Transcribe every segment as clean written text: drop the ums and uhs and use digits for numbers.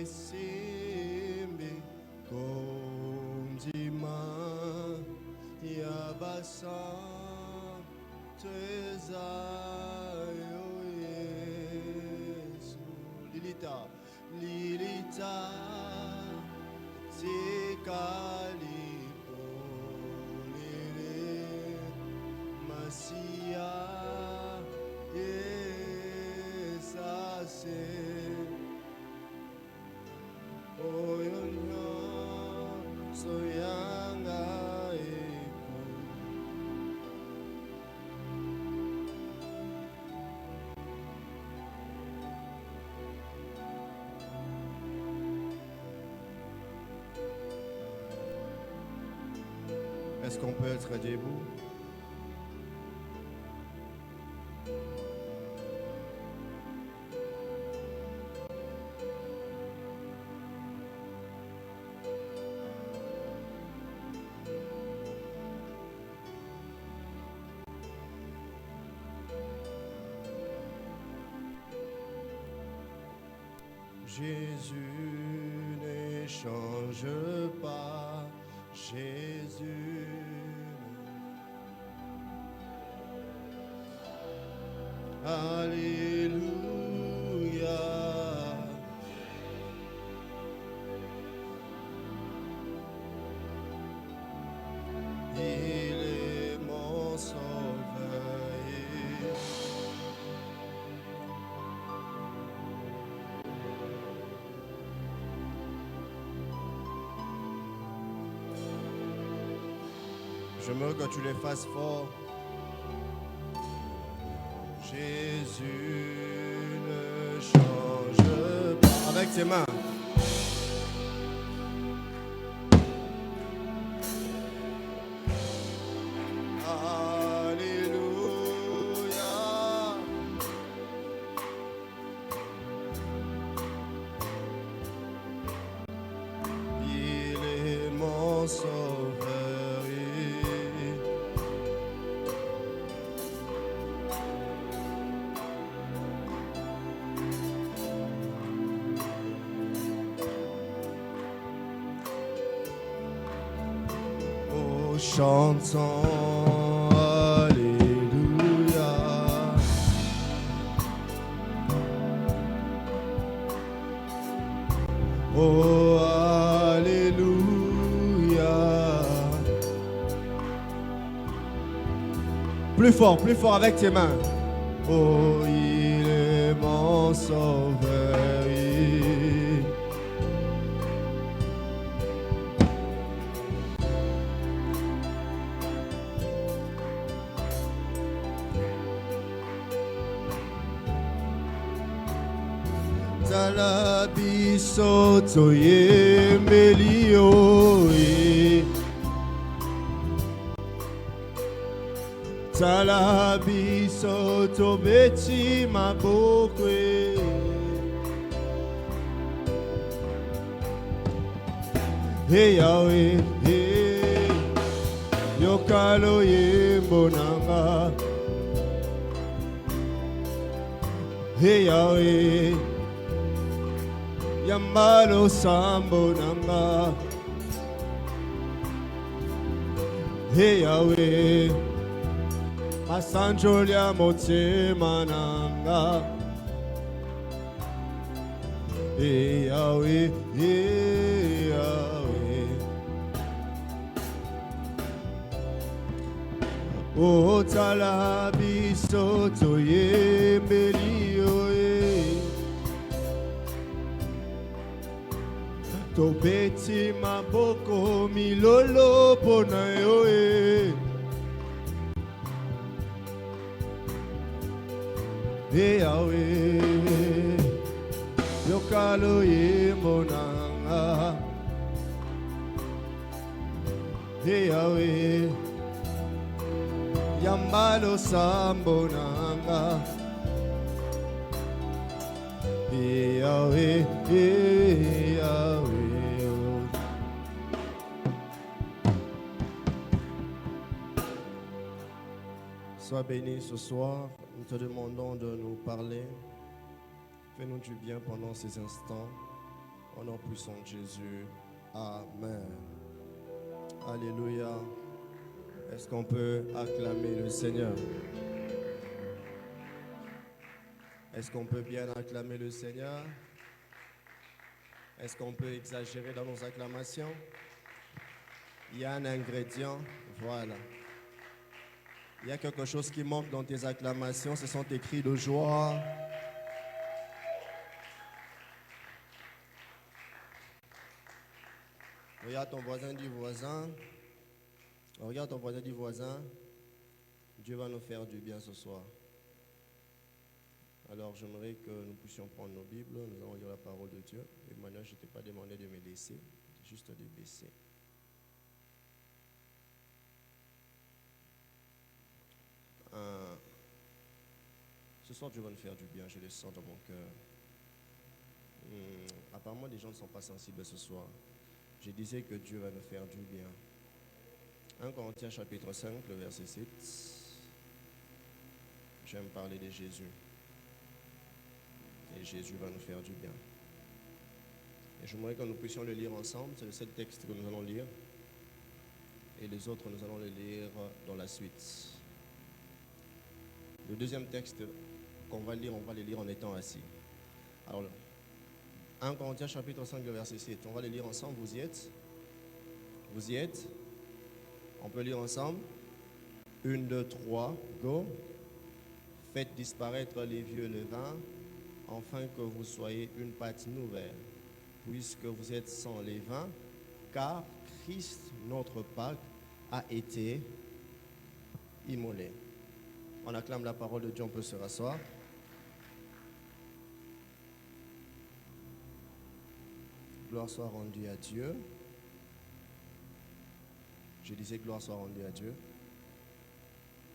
simbi komzima yabasantezayo Yesu. Lilita tikalipolile Masia Yesase Oyonyo Soyanga Eko. Est-ce qu'on peut être debout? Jésus ne change pas, Jésus. Alléluia. Il est mon sauveur. J'aimerais que tu les fasses fort. Jésus ne change pas. Avec tes mains. Alléluia. Il est mon sauveur. Chantons Alléluia. Oh Alléluia. Plus fort avec tes mains. Oh, il est mon sauveur. Talabiso toye melio Talabiso to beti mabokwe Hey Yahweh, hey Yokalo ye bonanga Hey Yahweh Yamalo sambo nanga Hey Yahweh Masanjo lya motema nanga Hey Yahweh, hey Yahweh O talabiso toye melio Tobeti maboko milolo pona yoe Hey Yahweh Yokalo ye monanga Hey Yahweh Yambalo sambo nanga Hey Yahweh, hey Yahweh Sois béni ce soir. Nous te demandons de nous parler. Fais-nous du bien pendant ces instants. Au nom puissant de Jésus. Amen. Alléluia. Est-ce qu'on peut acclamer le Seigneur? Est-ce qu'on peut bien acclamer le Seigneur? Est-ce qu'on peut exagérer dans nos acclamations? Il y a un ingrédient, voilà. Il y a quelque chose qui manque dans tes acclamations, ce sont tes cris de joie. Regarde ton voisin du voisin. Regarde ton voisin du voisin. Dieu va nous faire du bien ce soir. Alors j'aimerais que nous puissions prendre nos Bibles, nous allons lire la parole de Dieu. Et maintenant, je ne t'ai pas demandé de me laisser, juste de baisser. Ce soir, Dieu va nous faire du bien, je le sens dans mon cœur. Apparemment, les gens ne sont pas sensibles ce soir. Je disais que Dieu va nous faire du bien. 1 Corinthiens chapitre 5, le verset 7. J'aime parler de Jésus. Et Jésus va nous faire du bien. Et j'aimerais que nous puissions le lire ensemble. C'est le seul texte que nous allons lire. Et les autres, nous allons les lire dans la suite. Le deuxième texte qu'on va lire, on va les lire en étant assis. Alors, 1 Corinthiens chapitre 5, verset 7. On va les lire ensemble. Vous y êtes? Vous y êtes? On peut lire ensemble. 1, 2, 3, go. Faites disparaître les vieux levains, afin que vous soyez une pâte nouvelle, puisque vous êtes sans levain, car Christ, notre Pâque, a été immolé. On acclame la parole de Dieu, on peut se rasseoir. Gloire soit rendue à Dieu. Je disais gloire soit rendue à Dieu.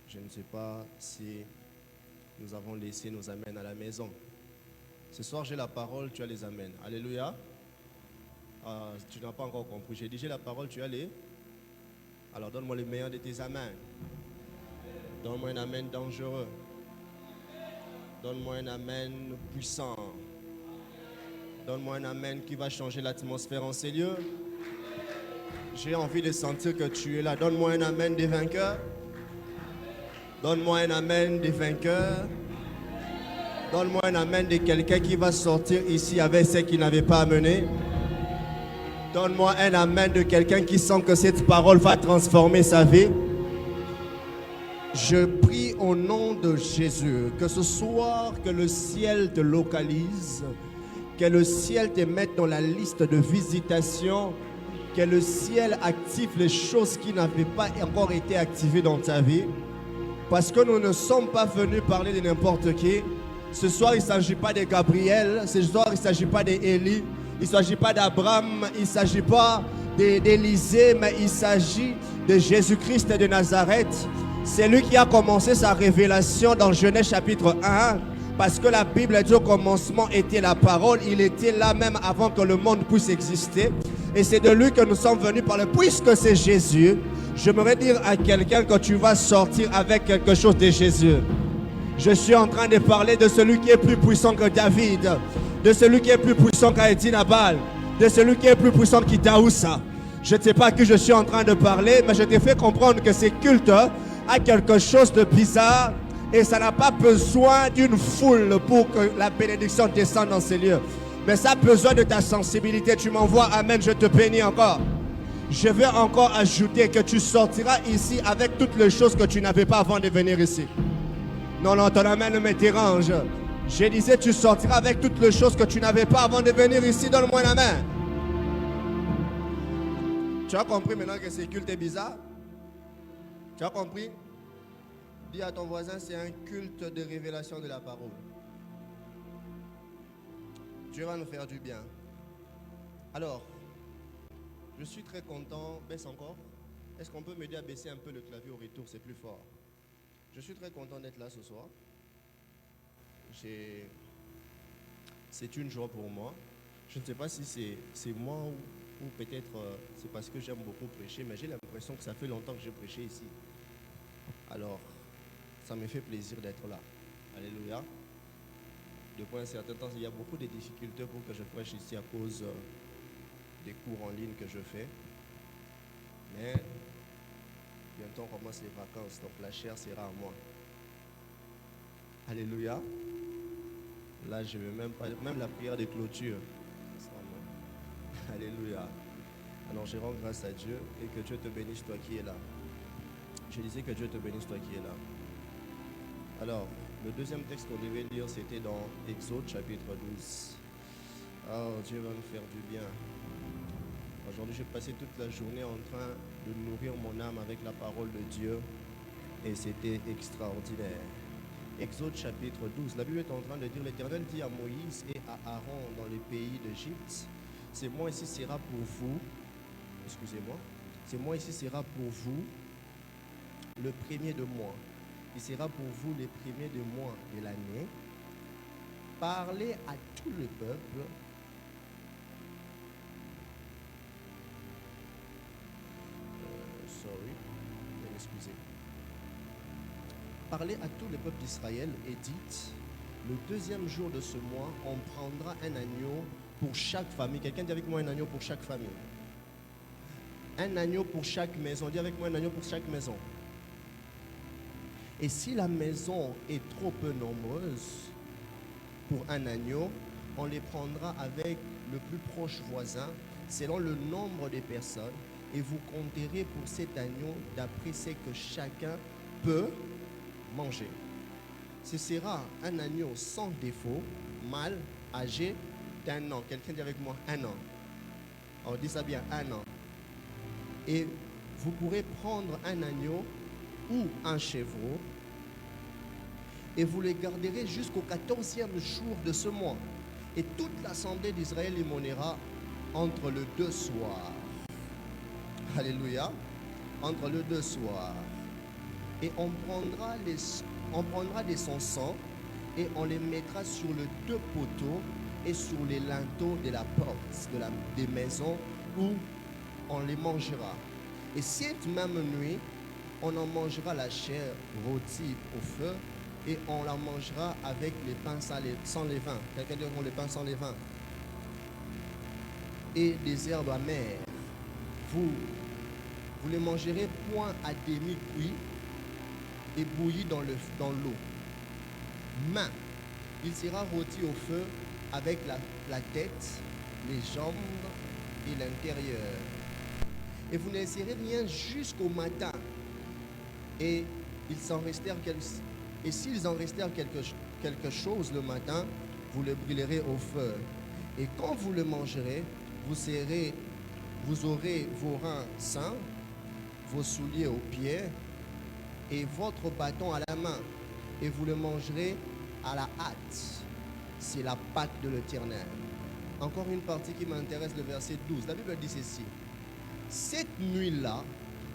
Je ne sais pas si nous avons laissé nos amens à la maison. Ce soir, j'ai la parole, tu as les amens. Alléluia. Tu n'as pas encore compris. J'ai dit, j'ai la parole, tu as les. Alors, donne-moi le meilleur de tes amens. Donne-moi un amen dangereux. Donne-moi un amen puissant. Donne-moi un amen qui va changer l'atmosphère en ces lieux. J'ai envie de sentir que tu es là. Donne-moi un amen des vainqueurs. Donne-moi un amen des vainqueurs. Donne-moi un amen de quelqu'un qui va sortir ici avec ce qu'il n'avait pas amené. Donne-moi un amen de quelqu'un qui sent que cette parole va transformer sa vie. Je prie au nom de Jésus que ce soir, que le ciel te localise, que le ciel te mette dans la liste de visitation, que le ciel active les choses qui n'avaient pas encore été activées dans ta vie. Parce que nous ne sommes pas venus parler de n'importe qui. Ce soir, il ne s'agit pas de Gabriel. Ce soir, il ne s'agit pas d'Élie. Il ne s'agit pas d'Abraham. Il ne s'agit pas d'Élisée, mais il s'agit de Jésus-Christ de Nazareth. C'est lui qui a commencé sa révélation dans Genèse chapitre 1. Parce que la Bible dit au commencement était la parole. Il était là même avant que le monde puisse exister. Et c'est de lui que nous sommes venus parler. Puisque c'est Jésus, j'aimerais dire à quelqu'un que tu vas sortir avec quelque chose de Jésus. Je suis en train de parler de celui qui est plus puissant que David, de celui qui est plus puissant qu'Aïdi Nabal, de celui qui est plus puissant qu'Idaoussa. Je ne sais pas qui je suis en train de parler, mais je te fais comprendre que ces cultes a quelque chose de bizarre et ça n'a pas besoin d'une foule pour que la bénédiction descende dans ces lieux. Mais ça a besoin de ta sensibilité. Tu m'envoies, amen, je te bénis encore. Je vais encore ajouter que tu sortiras ici avec toutes les choses que tu n'avais pas avant de venir ici. Non, non, ton amen ne me dérange. Je disais, tu sortiras avec toutes les choses que tu n'avais pas avant de venir ici. Donne-moi un amen. Tu as compris maintenant que ce culte est bizarre? Tu as compris? Dis à ton voisin, c'est un culte de révélation de la parole. Dieu va nous faire du bien. Alors, je suis très content. Baisse encore. Est-ce qu'on peut m'aider à baisser un peu le clavier au retour? C'est plus fort. Je suis très content d'être là ce soir. C'est une joie pour moi. Je ne sais pas si c'est moi ou peut-être c'est parce que j'aime beaucoup prêcher, mais j'ai l'impression que ça fait longtemps que j'ai prêché ici. Alors, ça me fait plaisir d'être là. Alléluia. Depuis un certain temps, il y a beaucoup de difficultés pour que je prêche ici à cause des cours en ligne que je fais. Mais bientôt on commence les vacances, donc la chair sera à moi. Alléluia. Là, je ne vais même la prière de clôture. Alléluia. Alors, je rends grâce à Dieu et que Dieu te bénisse, toi qui es là. Je disais que Dieu te bénisse, toi qui es là. Alors, le deuxième texte qu'on devait lire, c'était dans Exode, chapitre 12. Oh, Dieu va me faire du bien. Aujourd'hui, j'ai passé toute la journée en train de nourrir mon âme avec la parole de Dieu et c'était extraordinaire. Exode chapitre 12, la Bible est en train de dire, l'Éternel dit à Moïse et à Aaron dans les pays d'Égypte, c'est moi ici sera pour vous, excusez-moi, c'est moi ici sera pour vous le premier de mois. Il sera pour vous les premiers de mois de l'année. Parlez à tout le peuple. Excusez. Parlez à tout le peuple d'Israël et dites, le deuxième jour de ce mois, on prendra un agneau pour chaque famille. Quelqu'un dit avec moi un agneau pour chaque famille. Un agneau pour chaque maison. Dis avec moi un agneau pour chaque maison. Et si la maison est trop peu nombreuse pour un agneau, on les prendra avec le plus proche voisin, selon le nombre de personnes, et vous compterez pour cet agneau d'après ce que chacun peut manger. Ce sera un agneau sans défaut, mâle, âgé d'1 an. Quelqu'un dit avec moi 1 an. On dit ça bien, 1 an. Et vous pourrez prendre un agneau ou un chevreau et vous les garderez jusqu'au 14e jour de ce mois. Et toute l'assemblée d'Israël y monera entre le 2 soirs. Alléluia. Entre le 2 soirs. Et on prendra de son sang et on les mettra sur les 2 poteaux et sur les linteaux de la porte des maisons où on les mangera. Et cette même nuit, on en mangera la chair rôtie au feu et on la mangera avec les pains sans levain. Quelqu'un dit les pains sans levain. Et des herbes amères. Vous les mangerez point à demi cuit et bouilli dans l'eau. Mais il sera rôti au feu avec la tête, les jambes et l'intérieur. Et vous ne laisserez rien jusqu'au matin. Et s'ils en restèrent quelque chose le matin, vous le brûlerez au feu. Et quand vous le mangerez, vous aurez vos reins sains, vos souliers aux pieds et votre bâton à la main. Et vous le mangerez à la hâte. C'est la Pâque de l'Éternel. Encore une partie qui m'intéresse, le verset 12. La Bible dit ceci. Cette nuit-là,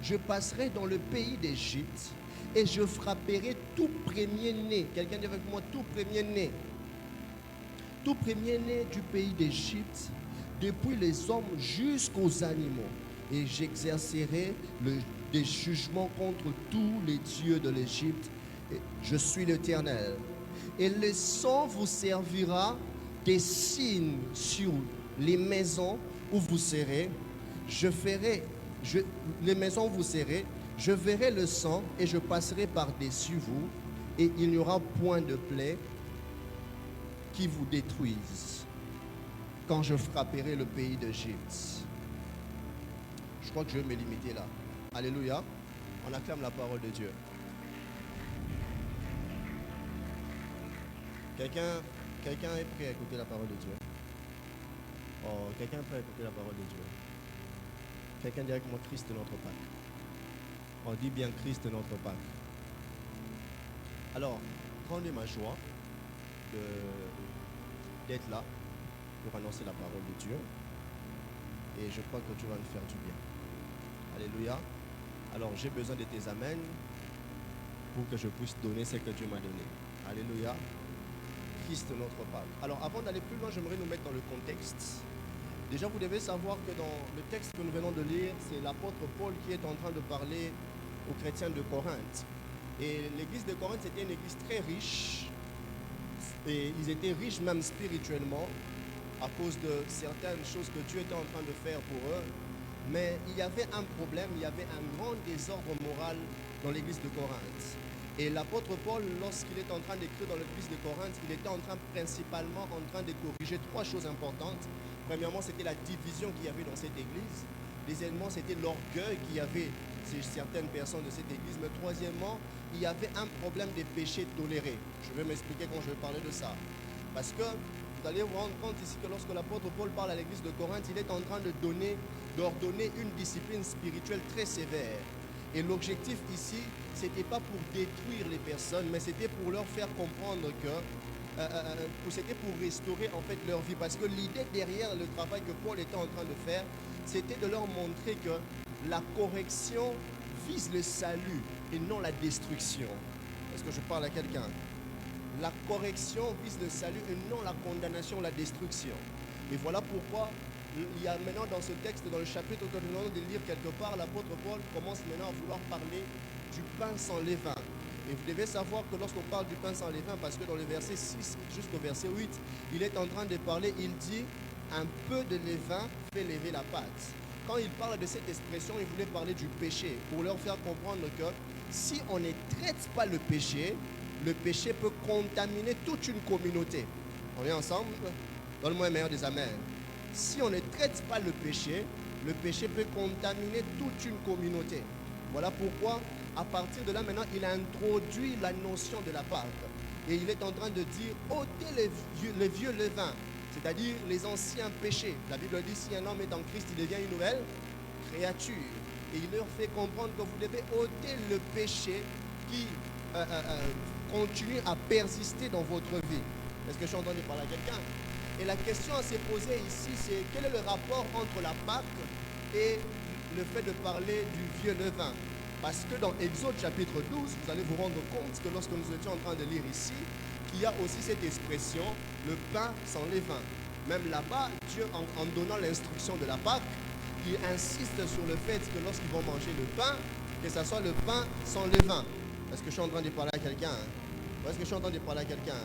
je passerai dans le pays d'Égypte et je frapperai tout premier-né. Quelqu'un dit avec moi, tout premier-né. Tout premier-né du pays d'Égypte, depuis les hommes jusqu'aux animaux. Et j'exercerai des jugements contre tous les dieux de l'Égypte. Je suis l'Éternel. Et le sang vous servira des signes sur les maisons où vous serez. Les maisons où vous serez, je verrai le sang et je passerai par-dessus vous. Et il n'y aura point de plaie qui vous détruise quand je frapperai le pays d'Égypte. Je crois que je vais me limiter là. Alléluia. On acclame la parole de Dieu. Quelqu'un est prêt à écouter la parole de Dieu? Oh, quelqu'un est prêt à écouter la parole de Dieu? Quelqu'un dit avec moi, Christ est notre Pâque. On dit bien Christ est notre Pâque. Alors, grande est ma joie d'être là pour annoncer la parole de Dieu. Et je crois que Dieu va me faire du bien. Alléluia. Alors, j'ai besoin de tes amens pour que je puisse donner ce que Dieu m'a donné. Alléluia. Christ notre Pâque. Alors, avant d'aller plus loin, j'aimerais nous mettre dans le contexte. Déjà, vous devez savoir que dans le texte que nous venons de lire, c'est l'apôtre Paul qui est en train de parler aux chrétiens de Corinthe. Et l'église de Corinthe, c'était une église très riche. Et ils étaient riches même spirituellement. à cause de certaines choses que Dieu était en train de faire pour eux. Mais il y avait un problème, il y avait un grand désordre moral dans l'église de Corinthe. Et l'apôtre Paul, lorsqu'il est en train d'écrire dans l'église de Corinthe, il était principalement en train de corriger trois choses importantes. Premièrement, c'était la division qu'il y avait dans cette église. Deuxièmement, c'était l'orgueil qu'il y avait chez certaines personnes de cette église. Mais troisièmement, il y avait un problème des péchés tolérés. Je vais m'expliquer quand je vais parler de ça. Parce que vous allez vous rendre compte ici que lorsque l'apôtre Paul parle à l'église de Corinthe, il est en train d'ordonner une discipline spirituelle très sévère. Et l'objectif ici, ce n'était pas pour détruire les personnes, mais c'était pour leur faire comprendre que c'était pour restaurer en fait leur vie. Parce que l'idée derrière le travail que Paul était en train de faire, c'était de leur montrer que la correction vise le salut et non la destruction. Est-ce que je parle à quelqu'un? La correction vise le salut et non la condamnation, la destruction. Et voilà pourquoi il y a maintenant dans ce texte, dans le chapitre que nous venons de lire quelque part, l'apôtre Paul commence maintenant à vouloir parler du pain sans levain. Et vous devez savoir que lorsqu'on parle du pain sans levain, parce que dans le verset 6 jusqu'au verset 8, il est en train de parler, il dit un peu de levain fait lever la pâte. Quand il parle de cette expression, il voulait parler du péché, pour leur faire comprendre que si on ne traite pas le péché peut contaminer toute une communauté. On est ensemble? Donne-moi un meilleur des amens. Si on ne traite pas le péché peut contaminer toute une communauté. Voilà pourquoi, à partir de là, maintenant, il a introduit la notion de la Pâque. Et il est en train de dire, ôtez les vieux levains, c'est-à-dire les anciens péchés. La Bible dit, si un homme est en Christ, il devient une nouvelle créature. Et il leur fait comprendre que vous devez ôter le péché qui continue à persister dans votre vie. Est-ce que je suis entendu parler à quelqu'un? Et la question à se poser ici, c'est quel est le rapport entre la Pâque et le fait de parler du vieux levain? Parce que dans Exode chapitre 12, vous allez vous rendre compte que lorsque nous étions en train de lire ici, qu'il y a aussi cette expression, le pain sans levain. Même là-bas, Dieu, en donnant l'instruction de la Pâque, il insiste sur le fait que lorsqu'ils vont manger le pain, que ce soit le pain sans levain. Est-ce que je suis en train de parler à quelqu'un? Est-ce que je suis en train de parler à quelqu'un?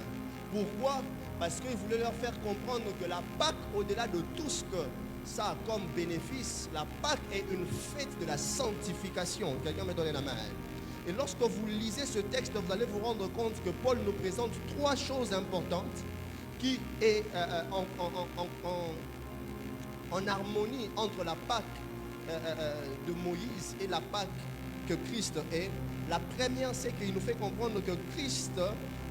Pourquoi? Parce qu'il voulait leur faire comprendre que la Pâque, au-delà de tout ce que ça a comme bénéfice, la Pâque est une fête de la sanctification. Quelqu'un me donne la main. Et lorsque vous lisez ce texte, vous allez vous rendre compte que Paul nous présente trois choses importantes qui est en harmonie entre la Pâque de Moïse et la Pâque que Christ est. La première, c'est qu'il nous fait comprendre que Christ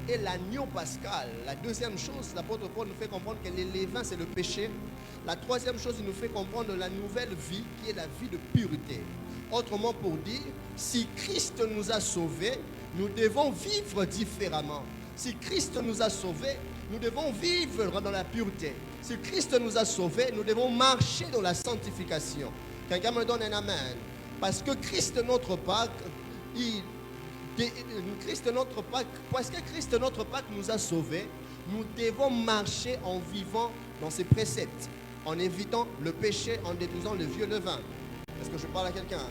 est l'agneau pascal. La deuxième chose, l'apôtre Paul nous fait comprendre que les levains, c'est le péché. La troisième chose, il nous fait comprendre la nouvelle vie qui est la vie de pureté. Autrement pour dire, si Christ nous a sauvés, nous devons vivre différemment. Si Christ nous a sauvés, nous devons vivre dans la pureté. Si Christ nous a sauvés, nous devons marcher dans la sanctification. Quelqu'un me donne un amen. Parce que Christ notre Pâque, parce que Christ notre Pâque nous a sauvés, nous devons marcher en vivant dans ses préceptes, en évitant le péché, en détruisant le vieux levain. Est-ce que je parle à quelqu'un?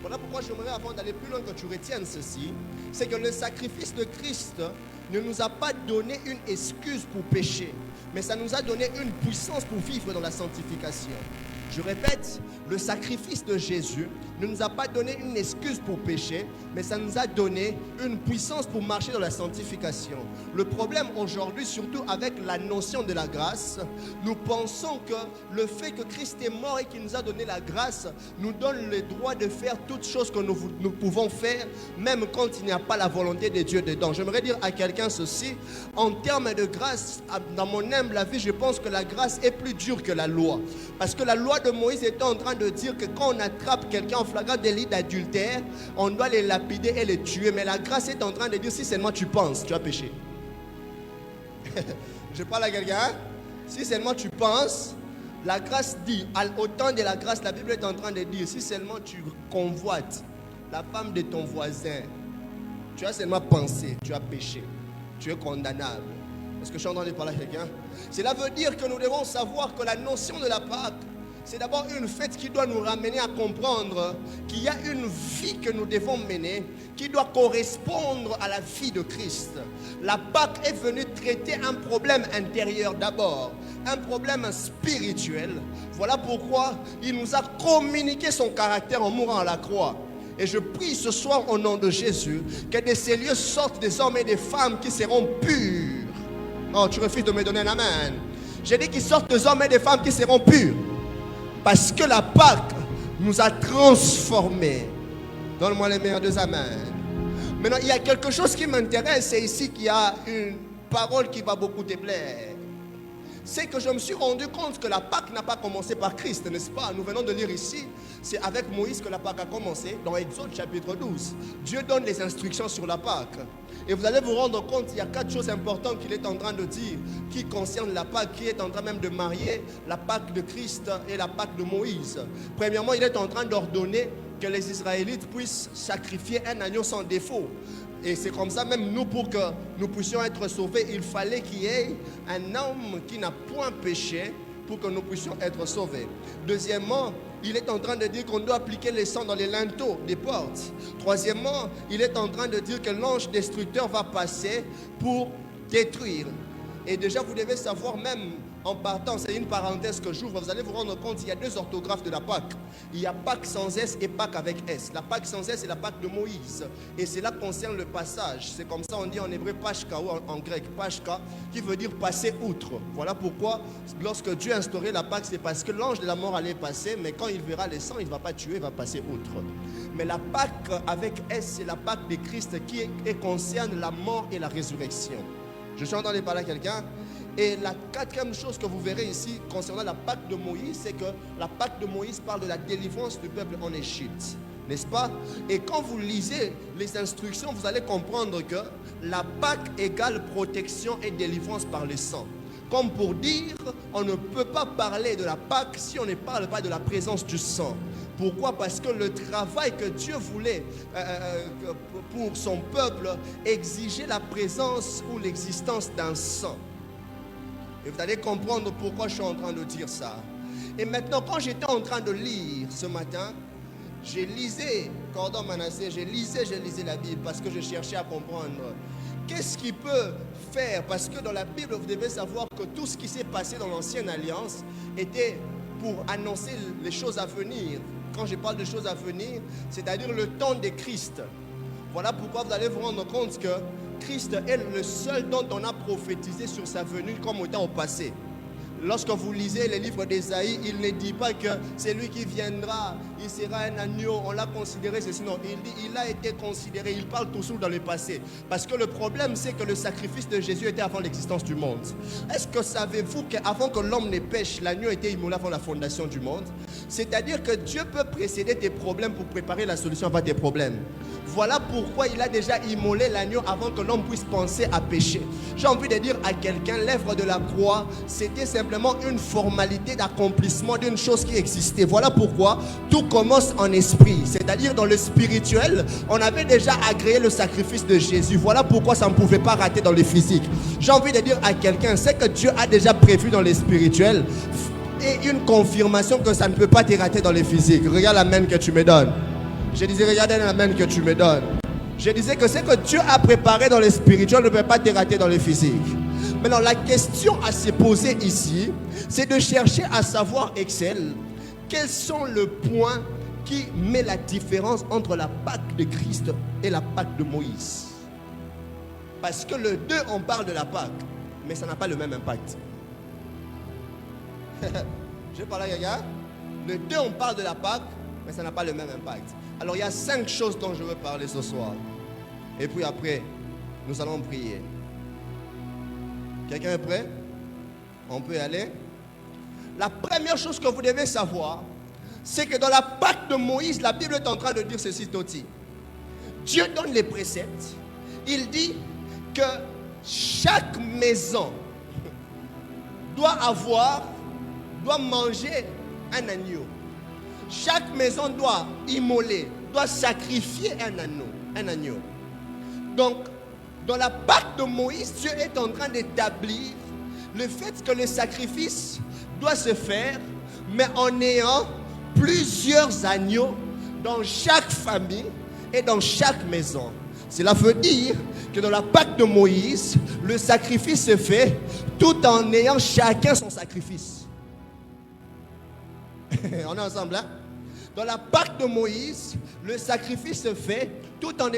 Voilà pourquoi j'aimerais, avant d'aller plus loin, que tu retiennes ceci, c'est que le sacrifice de Christ ne nous a pas donné une excuse pour pécher, mais ça nous a donné une puissance pour vivre dans la sanctification. Je répète, le sacrifice de Jésus ne nous a pas donné une excuse pour pécher, mais ça nous a donné une puissance pour marcher dans la sanctification. Le problème aujourd'hui, surtout avec la notion de la grâce, nous pensons que le fait que Christ est mort et qu'il nous a donné la grâce nous donne le droit de faire toutes choses que nous pouvons faire, même quand il n'y a pas la volonté de Dieu dedans. J'aimerais dire à quelqu'un ceci, en termes de grâce, dans mon humble avis, je pense que la grâce est plus dure que la loi. Parce que la loi de Moïse était en train de dire que quand on attrape quelqu'un en flagrant délit d'adultère, on doit les lapider et les tuer. Mais la grâce est en train de dire, si seulement tu penses, tu as péché. Je parle à quelqu'un. Si seulement tu penses, la grâce dit, au temps de la grâce, la Bible est en train de dire, si seulement tu convoites la femme de ton voisin, tu as seulement pensé, tu as péché, tu es condamnable. Est-ce que je suis en train de parler à quelqu'un? Cela veut dire que nous devons savoir que la notion de la Pâque c'est d'abord une fête qui doit nous ramener à comprendre qu'il y a une vie que nous devons mener qui doit correspondre à la vie de Christ. La Pâque est venue traiter un problème intérieur d'abord, un problème spirituel. Voilà pourquoi il nous a communiqué son caractère en mourant à la croix. Et je prie ce soir au nom de Jésus que de ces lieux sortent des hommes et des femmes qui seront purs. Oh, tu refuses de me donner un amen. J'ai dit qu'ils sortent des hommes et des femmes qui seront purs. Parce que la Pâque nous a transformés. Donne-moi les meilleurs deux amen. Maintenant, il y a quelque chose qui m'intéresse. C'est ici qu'il y a une parole qui va beaucoup te plaire. C'est que je me suis rendu compte que la Pâque n'a pas commencé par Christ, n'est-ce pas? Nous venons de lire ici, c'est avec Moïse que la Pâque a commencé, dans Exode chapitre 12. Dieu donne les instructions sur la Pâque. Et vous allez vous rendre compte, il y a 4 choses importantes qu'il est en train de dire, qui concernent la Pâque, qui est en train même de marier la Pâque de Christ et la Pâque de Moïse. Premièrement, il est en train d'ordonner que les Israélites puissent sacrifier un agneau sans défaut. Et c'est comme ça, même nous, pour que nous puissions être sauvés, il fallait qu'il y ait un homme qui n'a point péché pour que nous puissions être sauvés. Deuxièmement, il est en train de dire qu'on doit appliquer les sangs dans les linteaux des portes. Troisièmement, il est en train de dire que l'ange destructeur va passer pour détruire. Et déjà, vous devez savoir, même en partant, c'est une parenthèse que j'ouvre, vous allez vous rendre compte qu'il y a 2 orthographes de la Pâque. Il y a Pâque sans S et Pâque avec S. La Pâque sans S, c'est la Pâque de Moïse. Et cela concerne le passage. C'est comme ça on dit en hébreu Pashka ou en grec Pashka, qui veut dire passer outre. Voilà pourquoi, lorsque Dieu a instauré la Pâque, c'est parce que l'ange de la mort allait passer, mais quand il verra les sangs, il ne va pas tuer, il va passer outre. Mais la Pâque avec S, c'est la Pâque de Christ qui concerne la mort et la résurrection. Je suis en train de parler à quelqu'un. Et la 4e chose que vous verrez ici concernant la Pâque de Moïse, c'est que la Pâque de Moïse parle de la délivrance du peuple en Égypte, n'est-ce pas? Et quand vous lisez les instructions, vous allez comprendre que la Pâque égale protection et délivrance par le sang. Comme pour dire, on ne peut pas parler de la Pâque si on ne parle pas de la présence du sang. Pourquoi? Parce que le travail que Dieu voulait pour son peuple exigeait la présence ou l'existence d'un sang. Et vous allez comprendre pourquoi je suis en train de dire ça. Et maintenant, quand j'étais en train de lire ce matin, j'ai lisé Cordon Manassé, j'ai lisé la Bible parce que je cherchais à comprendre. Qu'est-ce qui peut faire? Parce que dans la Bible, vous devez savoir que tout ce qui s'est passé dans l'Ancienne Alliance était pour annoncer les choses à venir. Quand je parle de choses à venir, c'est-à-dire le temps de Christ. Voilà pourquoi vous allez vous rendre compte que Christ est le seul dont on a prophétisé sur sa venue comme au temps passé. Lorsque vous lisez les livres d'Ésaïe, il ne dit pas que c'est lui qui viendra, il sera un agneau, on l'a considéré ceci. Non, il dit il a été considéré, il parle toujours dans le passé. Parce que le problème, c'est que le sacrifice de Jésus était avant l'existence du monde. Est-ce que savez-vous qu'avant que l'homme ne pêche, l'agneau était immolé avant la fondation du monde? C'est-à-dire que Dieu peut précéder tes problèmes pour préparer la solution à tes problèmes. Voilà pourquoi il a déjà immolé l'agneau avant que l'homme puisse penser à pécher. J'ai envie de dire à quelqu'un, l'œuvre de la croix, c'était simplement une formalité d'accomplissement d'une chose qui existait. Voilà pourquoi tout commence en esprit. C'est-à-dire dans le spirituel, on avait déjà agréé le sacrifice de Jésus. Voilà pourquoi ça ne pouvait pas rater dans le physique. J'ai envie de dire à quelqu'un, c'est que Dieu a déjà prévu dans le spirituel et une confirmation que ça ne peut pas te rater dans le physique. Regarde la main que tu me donnes. Je disais, regardez la main que tu me donnes. Je disais que ce que Dieu a préparé dans le spirituel ne peut pas te rater dans le physique. Maintenant, la question à se poser ici, c'est de chercher à savoir, Excel, quels sont les points qui met la différence entre la Pâque de Christ et la Pâque de Moïse. Parce que le deux, on parle de la Pâque, mais ça n'a pas le même impact. Je parle à quelqu'un. Le deux, on parle de la Pâque, mais ça n'a pas le même impact. Alors il y a 5 choses dont je veux parler ce soir. Et puis après, nous allons prier. Quelqu'un est prêt? On peut y aller? La première chose que vous devez savoir, c'est que dans la Pâque de Moïse, la Bible est en train de dire ceci, Toti. Dieu donne les préceptes. Il dit que chaque maison doit manger un agneau. Chaque maison doit immoler, doit sacrifier un agneau. Donc, dans la Pâque de Moïse, Dieu est en train d'établir le fait que le sacrifice doit se faire mais en ayant plusieurs agneaux dans chaque famille et dans chaque maison. Cela veut dire que dans la Pâque de Moïse, le sacrifice se fait tout en ayant chacun son sacrifice. On est ensemble, hein? Dans la Pâque de Moïse, le sacrifice se fait tout en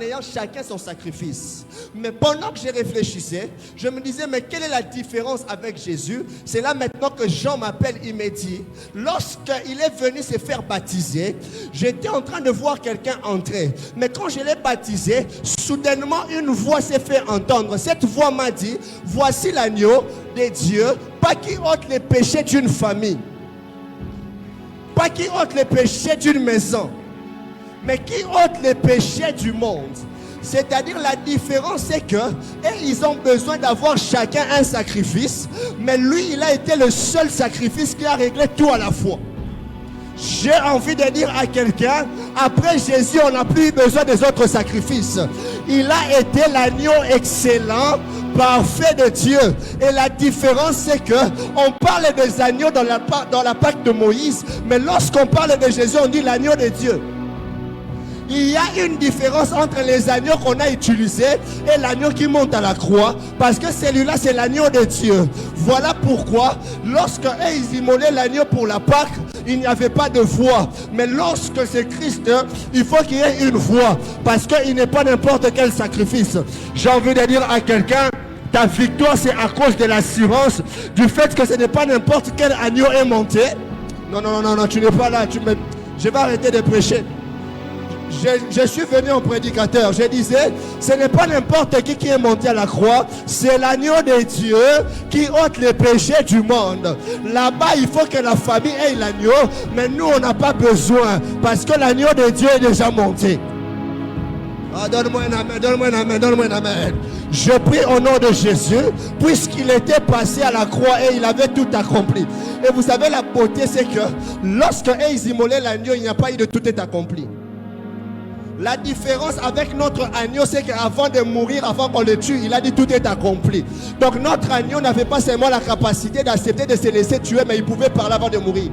ayant chacun son sacrifice. Mais pendant que je réfléchissais, je me disais, mais quelle est la différence avec Jésus? C'est là maintenant que Jean m'appelle, il me dit, lorsqu'il est venu se faire baptiser, j'étais en train de voir quelqu'un entrer. Mais quand je l'ai baptisé, soudainement une voix s'est fait entendre. Cette voix m'a dit, voici l'agneau de Dieu, pas qui ôte les péchés d'une famille, pas qui ôte les péchés d'une maison, mais qui ôte les péchés du monde. C'est-à-dire la différence c'est que ils ont besoin d'avoir chacun un sacrifice, mais lui il a été le seul sacrifice qui a réglé tout à la fois. J'ai envie de dire à quelqu'un, après Jésus on n'a plus besoin des autres sacrifices. Il a été l'agneau excellent, parfait de Dieu. Et la différence c'est que on parle des agneaux dans la Pâque de Moïse, mais lorsqu'on parle de Jésus on dit l'agneau de Dieu. Il y a une différence entre les agneaux qu'on a utilisés et l'agneau qui monte à la croix, parce que celui-là c'est l'agneau de Dieu. Voilà pourquoi lorsque ils immolaient l'agneau pour la Pâque, il n'y avait pas de voix. Mais lorsque c'est Christ, il faut qu'il y ait une voix, parce qu'il n'est pas n'importe quel sacrifice. J'ai envie de dire à quelqu'un, ta victoire c'est à cause de l'assurance du fait que ce n'est pas n'importe quel agneau est monté. Non, tu n'es pas là. Je vais arrêter de prêcher. Je suis venu en prédicateur. Je disais, ce n'est pas n'importe qui est monté à la croix, c'est l'agneau de Dieu qui ôte les péchés du monde. Là-bas, il faut que la famille ait l'agneau, mais nous, on n'a pas besoin, parce que l'agneau de Dieu est déjà monté. Ah, donne-moi un amen, donne-moi un amen. Je prie au nom de Jésus, puisqu'il était passé à la croix et il avait tout accompli. Et vous savez, la beauté, c'est que lorsque ils immolaient l'agneau, il n'y a pas eu de tout est accompli. La différence avec notre agneau, c'est qu'avant de mourir, avant qu'on le tue, il a dit tout est accompli. Donc notre agneau n'avait pas seulement la capacité d'accepter de se laisser tuer, mais il pouvait parler avant de mourir.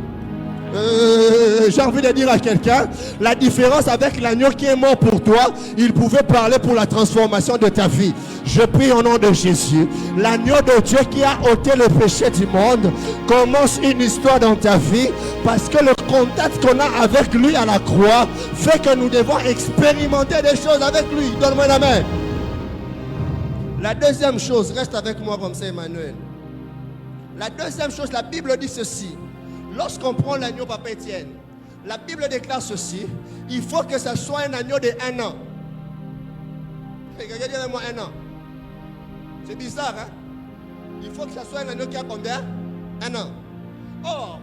J'ai envie de dire à quelqu'un, la différence avec l'agneau qui est mort pour toi, il pouvait parler pour la transformation de ta vie. Je prie au nom de Jésus, l'agneau de Dieu qui a ôté le péché du monde commence une histoire dans ta vie, parce que le contact qu'on a avec lui à la croix fait que nous devons expérimenter des choses avec lui. Donne-moi la main. La deuxième chose, reste avec moi comme ça, Emmanuel. La deuxième chose, la Bible dit ceci. Lorsqu'on prend l'agneau, Papa Étienne, la Bible déclare ceci. Il faut que ce soit un agneau de 1 an. Regardez-moi 1 an. C'est bizarre, hein? Il faut que ce soit un agneau qui a combien? 1 an. Or,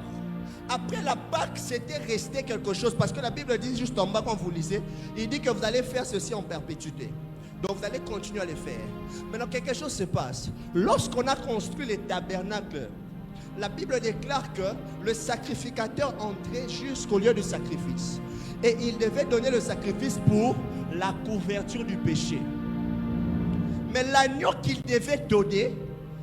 après la Pâque, c'était resté quelque chose. Parce que la Bible dit juste en bas, quand vous lisez, il dit que vous allez faire ceci en perpétuité. Donc vous allez continuer à le faire. Maintenant, quelque chose se passe. Lorsqu'on a construit les tabernacles, la Bible déclare que le sacrificateur entrait jusqu'au lieu du sacrifice. Et il devait donner le sacrifice pour la couverture du péché. Mais l'agneau qu'il devait donner,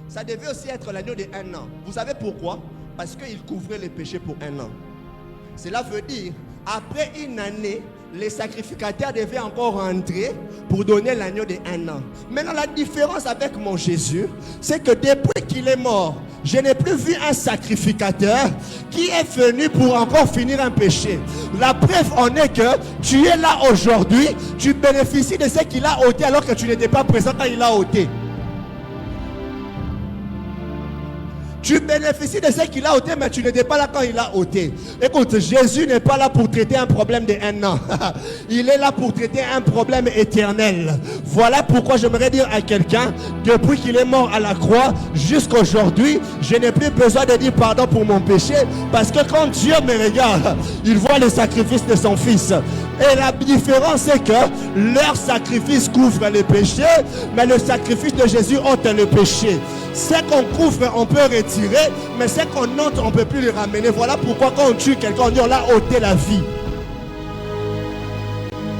ça devait aussi être l'agneau de 1 an. Vous savez pourquoi? Parce qu'il couvrait les péchés pour 1 an. Cela veut dire, après une année, les sacrificateurs devaient encore rentrer pour donner l'agneau de 1 an. Maintenant, la différence avec mon Jésus, c'est que depuis qu'il est mort, je n'ai plus vu un sacrificateur qui est venu pour encore finir un péché. La preuve en est que tu es là aujourd'hui, tu bénéficies de ce qu'il a ôté alors que tu n'étais pas présent quand il a ôté. Tu bénéficies de ce qu'il a ôté, mais tu n'étais pas là quand il a ôté. Écoute, Jésus n'est pas là pour traiter un problème de 1 an. Il est là pour traiter un problème éternel. Voilà pourquoi j'aimerais dire à quelqu'un, depuis qu'il est mort à la croix, jusqu'à aujourd'hui, je n'ai plus besoin de dire pardon pour mon péché, parce que quand Dieu me regarde, il voit le sacrifice de son Fils. Et la différence, c'est que leur sacrifice couvre le péché, mais le sacrifice de Jésus ôte le péché. Ce qu'on couvre, on peut retirer, mais ce qu'on ôte, on ne peut plus le ramener. Voilà pourquoi quand on tue quelqu'un, on dit on a ôté la vie.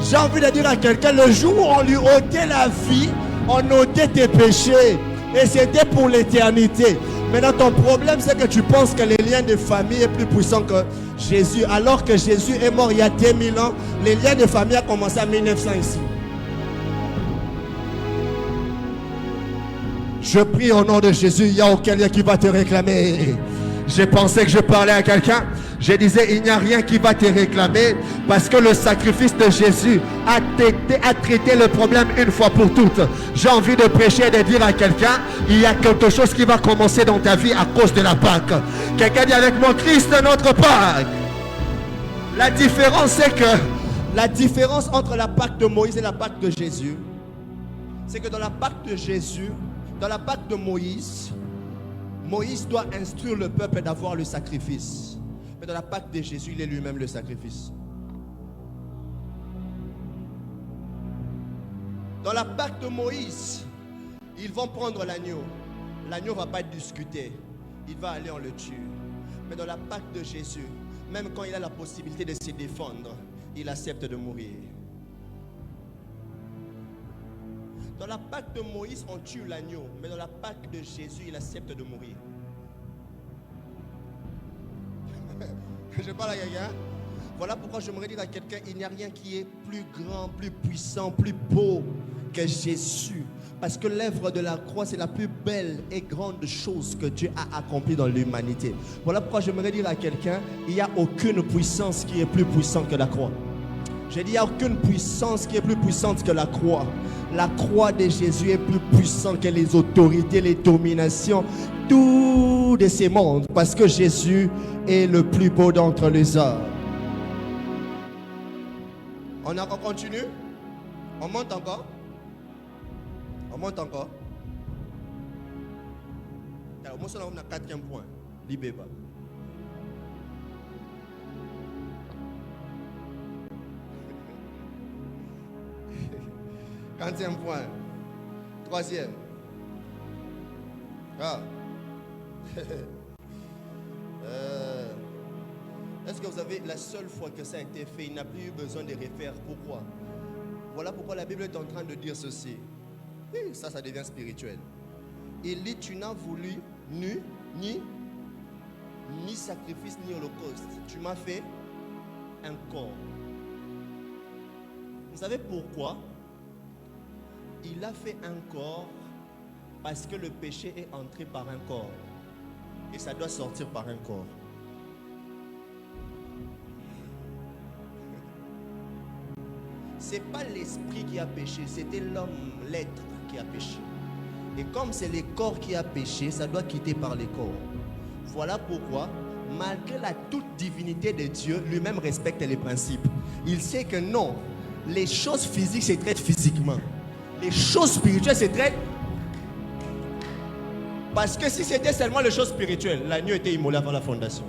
J'ai envie de dire à quelqu'un, le jour où on lui ôtait la vie, on ôtait tes péchés. Et c'était pour l'éternité. Maintenant, ton problème, c'est que tu penses que les liens de famille sont plus puissants que Jésus. Alors que Jésus est mort il y a 2000 ans, les liens de famille ont commencé en 1900 ici. Je prie au nom de Jésus, il n'y a aucun lien qui va te réclamer. J'ai pensé que je parlais à quelqu'un. Je disais, il n'y a rien qui va te réclamer parce que le sacrifice de Jésus a traité le problème une fois pour toutes. J'ai envie de prêcher et de dire à quelqu'un, il y a quelque chose qui va commencer dans ta vie à cause de la Pâque. Quelqu'un dit avec moi, Christ notre Pâque. La différence, c'est que la différence entre la Pâque de Moïse et la Pâque de Jésus, c'est que dans la Pâque de Jésus, dans la Pâque de Moïse, Moïse doit instruire le peuple d'avoir le sacrifice. Mais dans la Pâque de Jésus, il est lui-même le sacrifice. Dans la Pâque de Moïse, ils vont prendre l'agneau. L'agneau ne va pas discuter. Il va aller, on le tue. Mais dans la Pâque de Jésus, même quand il a la possibilité de se défendre, il accepte de mourir. Dans la Pâque de Moïse, on tue l'agneau. Mais dans la Pâque de Jésus, il accepte de mourir. Je parle à quelqu'un. Voilà pourquoi j'aimerais dire à quelqu'un, il n'y a rien qui est plus grand, plus puissant, plus beau que Jésus. Parce que l'œuvre de la croix, c'est la plus belle et grande chose que Dieu a accomplie dans l'humanité. Voilà pourquoi j'aimerais dire à quelqu'un, il n'y a aucune puissance qui est plus puissante que la croix. J'ai dit, il n'y a aucune puissance qui est plus puissante que la croix. La croix de Jésus est plus puissante que les autorités, les dominations, tout de ces mondes. Parce que Jésus est le plus beau d'entre les hommes. On continue? On monte encore? On monte encore? Alors, moi, on a 4e point. Libéba. Quatrième point. 3e. Ah. Est-ce que vous avez la seule fois que ça a été fait, il n'a plus eu besoin de refaire? Pourquoi? Voilà pourquoi la Bible est en train de dire ceci. Et ça devient spirituel. Il dit, tu n'as voulu ni sacrifice ni holocauste. Tu m'as fait un corps. Vous savez pourquoi? Il a fait un corps parce que le péché est entré par un corps. Et ça doit sortir par un corps. Ce n'est pas l'esprit qui a péché, c'était l'homme, l'être qui a péché. Et comme c'est le corps qui a péché, ça doit quitter par les corps. Voilà pourquoi, malgré la toute divinité de Dieu, lui-même respecte les principes. Il sait que non, les choses physiques se traitent physiquement. Les choses spirituelles se traitent. Parce que si c'était seulement les choses spirituelles, l'agneau était immolé avant la fondation.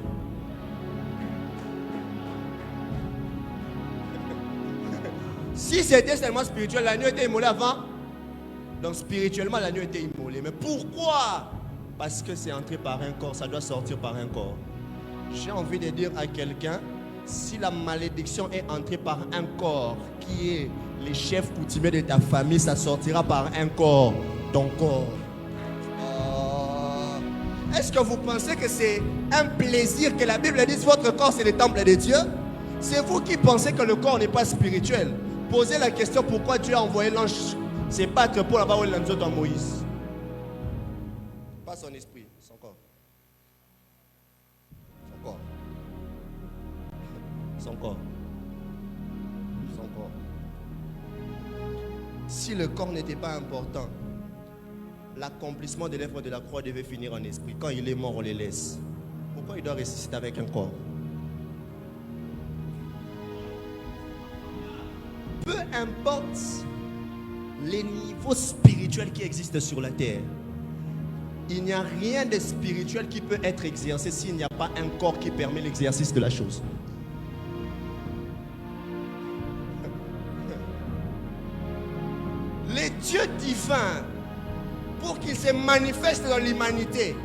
Si c'était seulement spirituel, l'agneau était immolé avant. Donc spirituellement, l'agneau était immolé. Mais pourquoi? Parce que c'est entré par un corps, ça doit sortir par un corps. J'ai envie de dire à quelqu'un, si la malédiction est entrée par un corps, qui est les chefs coutumiers de ta famille, ça sortira par un corps, ton corps. Est-ce que vous pensez que c'est un plaisir que la Bible dise votre corps c'est le temple de Dieu? C'est vous qui pensez que le corps n'est pas spirituel. Posez la question pourquoi Dieu a envoyé l'ange, c'est pas que pour avoir l'ange dans Moïse. Pas son esprit, son corps. Son corps. Son corps. Son corps. Si le corps n'était pas important, l'accomplissement de l'œuvre de la croix devait finir en esprit. Quand il est mort, on les laisse. Pourquoi il doit ressusciter avec un corps? Peu importe les niveaux spirituels qui existent sur la terre, il n'y a rien de spirituel qui peut être exercé s'il n'y a pas un corps qui permet l'exercice de la chose. Les dieux divins, pour qu'ils se manifestent dans l'humanité,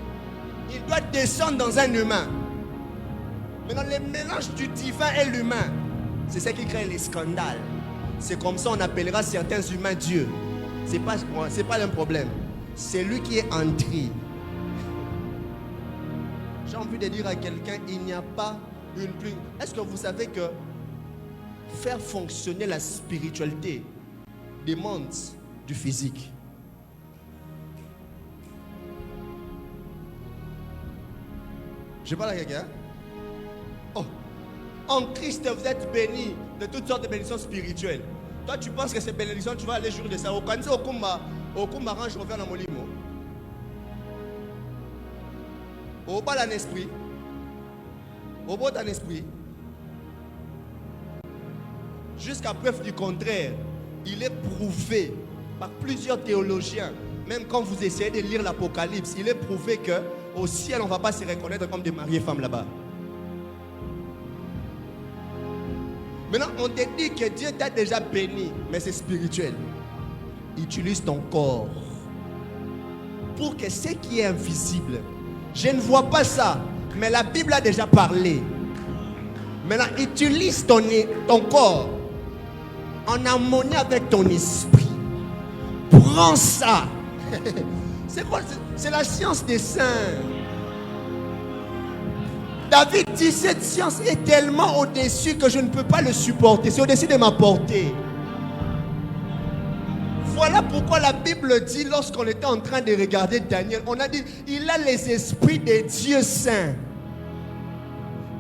il doit descendre dans un humain. Maintenant, le mélange du divin et l'humain, c'est ce qui crée les scandales. C'est comme ça on appellera certains humains Dieu. C'est pas un problème. C'est lui qui est entré. J'ai envie de dire à quelqu'un, il n'y a pas une plus... Est-ce que vous savez que faire fonctionner la spiritualité demande du physique? Je parle à quelqu'un. Oh, en Christ, vous êtes bénis de toutes sortes de bénédictions spirituelles. Toi, tu penses que ces bénédictions, tu vas aller jouir de ça. Au Kanzi, au Kumba, range, revient dans mon limo. Au bas d'un esprit. Au bas d'un esprit. Jusqu'à preuve du contraire, il est prouvé par plusieurs théologiens, même quand vous essayez de lire l'Apocalypse, il est prouvé qu'au ciel, on ne va pas se reconnaître comme des mariés femmes là-bas. Maintenant, on te dit que Dieu t'a déjà béni, mais c'est spirituel. Utilise ton corps pour que ce qui est invisible, je ne vois pas ça, mais la Bible a déjà parlé. Maintenant, utilise ton corps en harmonie avec ton esprit. Prends ça. C'est quoi? C'est la science des saints. David dit, cette science est tellement au-dessus que je ne peux pas le supporter. C'est au-dessus de ma portée. Voilà pourquoi la Bible dit, lorsqu'on était en train de regarder Daniel, on a dit, il a les esprits des dieux saints.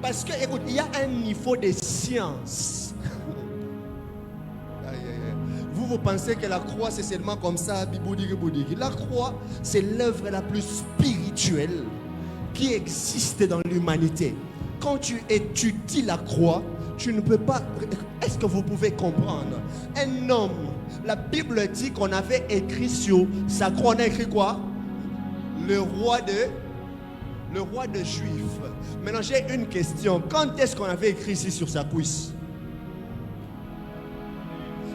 Parce que, écoute, il y a un niveau de science. Vous pensez que la croix, c'est seulement comme ça, biboudigi. La croix, c'est l'œuvre la plus spirituelle qui existe dans l'humanité. Quand tu étudies la croix, tu ne peux pas... Est-ce que vous pouvez comprendre? Un homme, la Bible dit qu'on avait écrit sur sa croix, on a écrit quoi? Le roi de Juifs. Maintenant, j'ai une question. Quand est-ce qu'on avait écrit ici sur sa cuisse?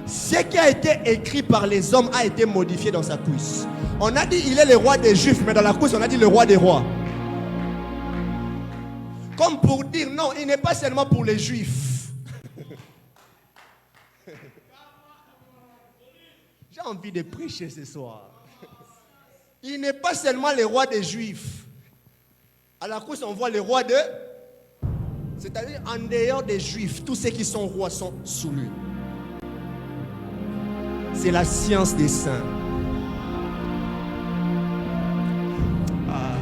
Ce qui a été écrit par les hommes a été modifié dans sa cuisse. On a dit il est le roi des Juifs, mais dans la cuisse, on a dit le roi des rois. Comme pour dire non, il n'est pas seulement pour les Juifs. J'ai envie de prêcher ce soir. Il n'est pas seulement le roi des Juifs. À la course, on voit le roi de... C'est-à-dire, en dehors des Juifs, tous ceux qui sont rois sont sous lui. C'est la science des saints. Ah.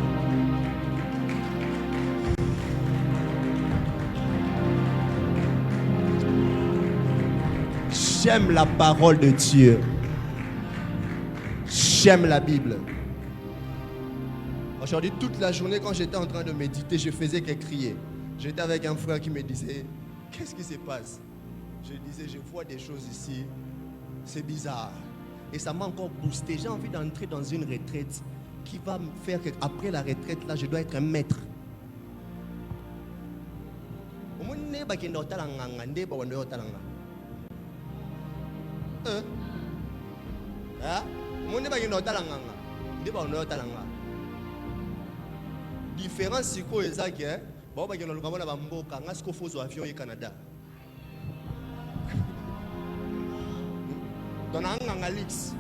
J'aime la parole de Dieu. J'aime la Bible. Aujourd'hui, toute la journée, quand j'étais en train de méditer, je faisais que crier. J'étais avec un frère qui me disait, qu'est-ce qui se passe? Je disais, je vois des choses ici, c'est bizarre. Et ça m'a encore boosté. J'ai envie d'entrer dans une retraite qui va me faire qu'après la retraite, là, je dois être un maître. Différence c'est quoi exact hein? Bon bah le Gabon va mboka ngasko fozo avion au Canada. Donne-moi Alix.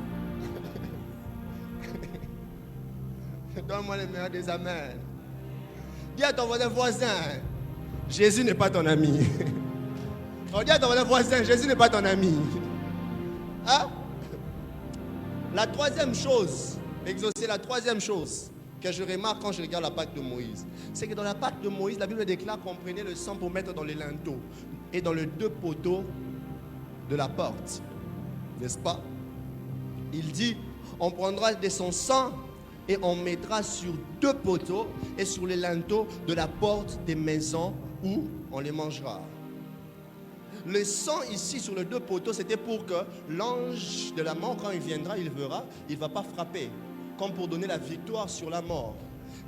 Donne-moi le meilleur des amens. Dis à ton voisin, Jésus n'est pas ton ami. Dis à ton voisin, Jésus n'est pas ton ami. Hein? La troisième chose, exaucer la troisième chose que je remarque quand je regarde la pâque de Moïse, c'est que dans la pâque de Moïse, la Bible déclare qu'on prenait le sang pour mettre dans les linteaux et dans les deux poteaux de la porte. N'est-ce pas? Il dit, on prendra de son sang et on mettra sur deux poteaux et sur les linteaux de la porte des maisons où on les mangera. Le sang ici sur les deux poteaux, c'était pour que l'ange de la mort, quand il viendra, il verra, il ne va pas frapper, comme pour donner la victoire sur la mort.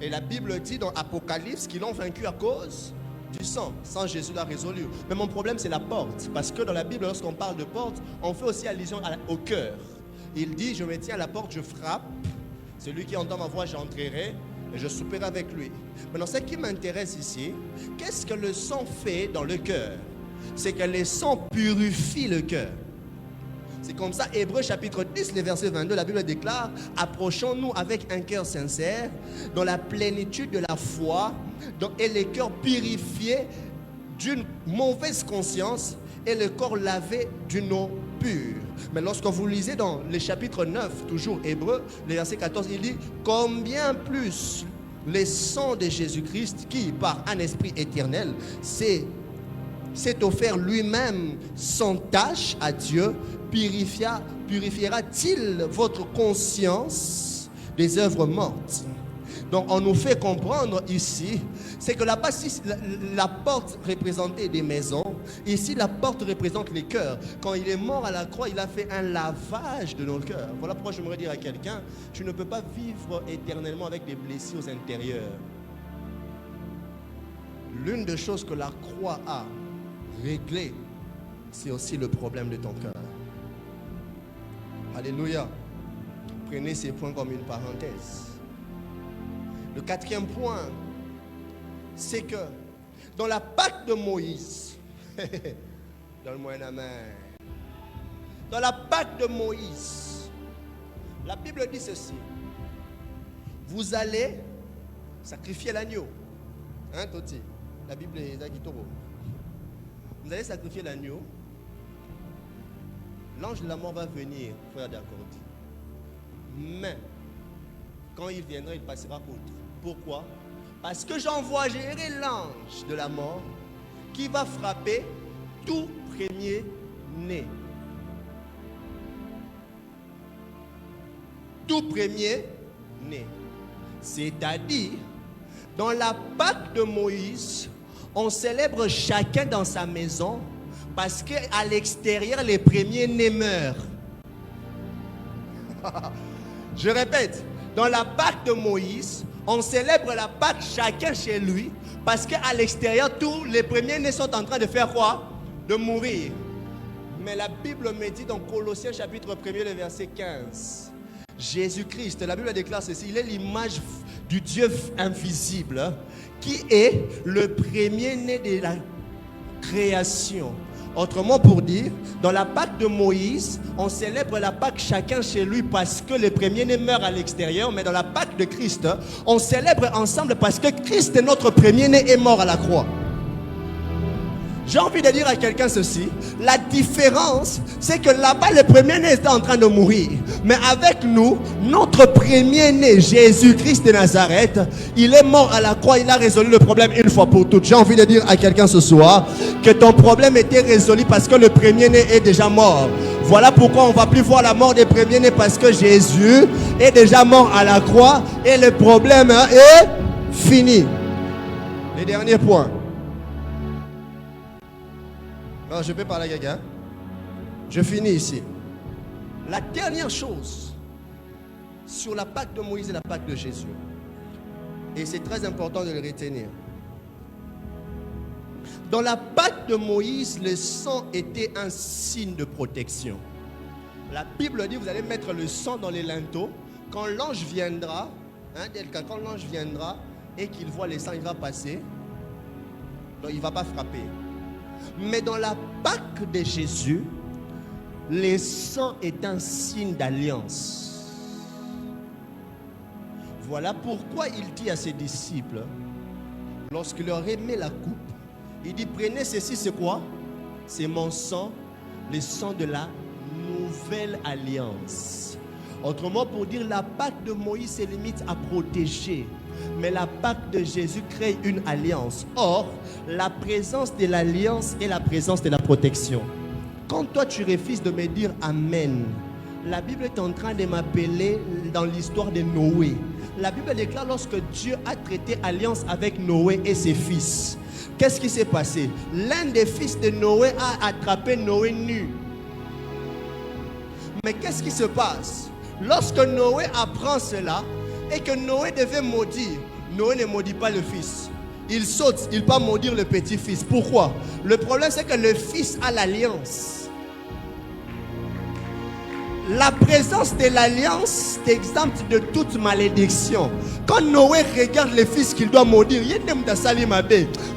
Et la Bible dit dans Apocalypse qu'ils l'ont vaincu à cause du sang. Sans Jésus l'a résolu. Mais mon problème, c'est la porte. Parce que dans la Bible, lorsqu'on parle de porte, on fait aussi allusion au cœur. Il dit, je me tiens à la porte, je frappe. Celui qui entend ma voix, j'entrerai et je souperai avec lui. Maintenant, ce qui m'intéresse ici, qu'est-ce que le sang fait dans le cœur? C'est que le sang purifie le cœur. C'est comme ça, Hébreux chapitre 10, le verset 22, la Bible déclare, approchons-nous avec un cœur sincère, dans la plénitude de la foi, Donc, et les cœurs purifiés d'une mauvaise conscience et le corps lavé d'une eau pure. Mais lorsque vous lisez dans le chapitre 9, toujours Hébreu, le verset 14, il dit combien plus le sang de Jésus-Christ qui, par un esprit éternel, s'est offert lui-même sans tâche à Dieu, purifiera-t-il votre conscience des œuvres mortes? Donc on nous fait comprendre ici, c'est que là-bas, la porte représentait des maisons, ici la porte représente les cœurs. Quand il est mort à la croix, il a fait un lavage de nos cœurs. Voilà pourquoi j'aimerais dire à quelqu'un, tu ne peux pas vivre éternellement avec des blessures intérieures. L'une des choses que la croix a réglé, c'est aussi le problème de ton cœur. Alléluia. Prenez ces points comme une parenthèse. Le quatrième point, c'est que dans la Pâque de Moïse, donne-moi un amen. Dans la Pâque de Moïse, la Bible dit ceci: vous allez sacrifier l'agneau. Hein, Toti? La Bible est Zagitoro. Vous allez sacrifier l'agneau. L'ange de la mort va venir, frère d'Accordi. Mais quand il viendra, il passera outre. Pourquoi? Parce que j'envoierai l'ange de la mort qui va frapper tout premier-né. Tout premier-né. C'est-à-dire, dans la Pâque de Moïse, on célèbre chacun dans sa maison parce qu'à l'extérieur, les premiers-nés meurent. Je répète, dans la Pâque de Moïse, on célèbre la Pâque chacun chez lui parce qu'à l'extérieur, tous les premiers-nés sont en train de faire quoi? De mourir. Mais la Bible me dit dans Colossiens chapitre 1er, le verset 15, Jésus-Christ, la Bible déclare ceci, il est l'image du Dieu invisible qui est le premier-né de la création. Autrement pour dire, dans la Pâque de Moïse, on célèbre la Pâque chacun chez lui parce que le premier-né meurt à l'extérieur, mais dans la Pâque de Christ, on célèbre ensemble parce que Christ, notre premier-né, est mort à la croix. J'ai envie de dire à quelqu'un ceci, la différence, c'est que là-bas, le premier-né était en train de mourir. Mais avec nous, notre premier-né, Jésus-Christ de Nazareth, il est mort à la croix, il a résolu le problème une fois pour toutes. J'ai envie de dire à quelqu'un ce soir, que ton problème était résolu parce que le premier-né est déjà mort. Voilà pourquoi on ne va plus voir la mort des premiers-nés, parce que Jésus est déjà mort à la croix et le problème est fini. Les derniers points. Alors, je peux parler à quelqu'un. Je finis ici. La dernière chose sur la Pâque de Moïse et la Pâque de Jésus, et c'est très important de le retenir. Dans la Pâque de Moïse, le sang était un signe de protection. La Bible dit, vous allez mettre le sang dans les linteaux. Quand l'ange viendra, quand l'ange viendra et qu'il voit le sang, il va passer. Donc il ne va pas frapper. Mais dans la Pâque de Jésus, le sang est un signe d'alliance. Voilà pourquoi il dit à ses disciples, lorsqu'il leur remet la coupe, il dit, prenez ceci, c'est quoi? C'est mon sang, le sang de la nouvelle alliance. Autrement pour dire, la Pâque de Moïse se limite à protéger. Mais la Pâque de Jésus crée une alliance. Or, la présence de l'alliance est la présence de la protection. Quand toi tu refuses de me dire Amen, la Bible est en train de m'appeler dans l'histoire de Noé. La Bible déclare lorsque Dieu a traité alliance avec Noé et ses fils. Qu'est-ce qui s'est passé? L'un des fils de Noé a attrapé Noé nu. Mais qu'est-ce qui se passe? Lorsque Noé apprend cela et que Noé devait maudire, Noé ne maudit pas le fils. Il saute, il peut maudire le petit-fils. Pourquoi? Le problème, c'est que le fils a l'alliance. La présence de l'alliance t'exempte de toute malédiction. Quand Noé regarde le fils qu'il doit maudire,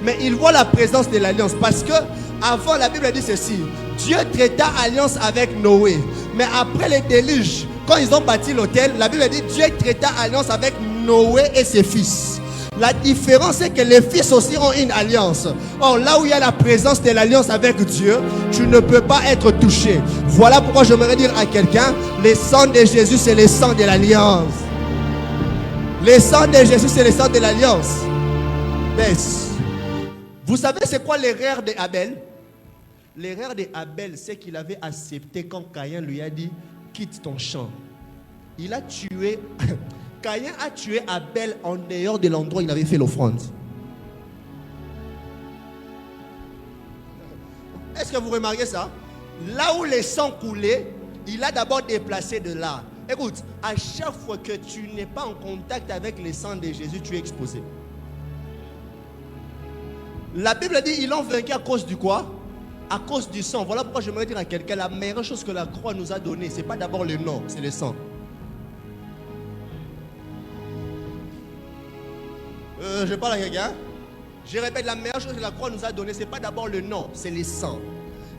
mais il voit la présence de l'alliance. Parce que avant, la Bible dit ceci: Dieu traita alliance avec Noé. Mais après les déluges, quand ils ont bâti l'autel, la Bible dit Dieu traita alliance avec Noé et ses fils. La différence, c'est que les fils aussi ont une alliance. Or, là où il y a la présence de l'alliance avec Dieu, tu ne peux pas être touché. Voilà pourquoi j'aimerais dire à quelqu'un, le sang de Jésus, c'est le sang de l'alliance. Le sang de Jésus, c'est le sang de l'alliance. Vous savez, c'est quoi l'erreur d'Abel? L'erreur d'Abel, c'est qu'il avait accepté quand Caïn lui a dit, quitte ton champ. Il a tué... Caïn a tué Abel en dehors de l'endroit où il avait fait l'offrande. Est-ce que vous remarquez ça? Là où le sang coulait, il a d'abord déplacé de là. Écoute, à chaque fois que tu n'es pas en contact avec le sang de Jésus, tu es exposé. La Bible dit, ils l'ont vaincu à cause du quoi? À cause du sang. Voilà pourquoi j'aimerais dire à quelqu'un, la meilleure chose que la croix nous a donnée, ce n'est pas d'abord le nom, c'est le sang. Je parle à quelqu'un. Je répète, la meilleure chose que la croix nous a donnée, ce n'est pas d'abord le nom, c'est le sang.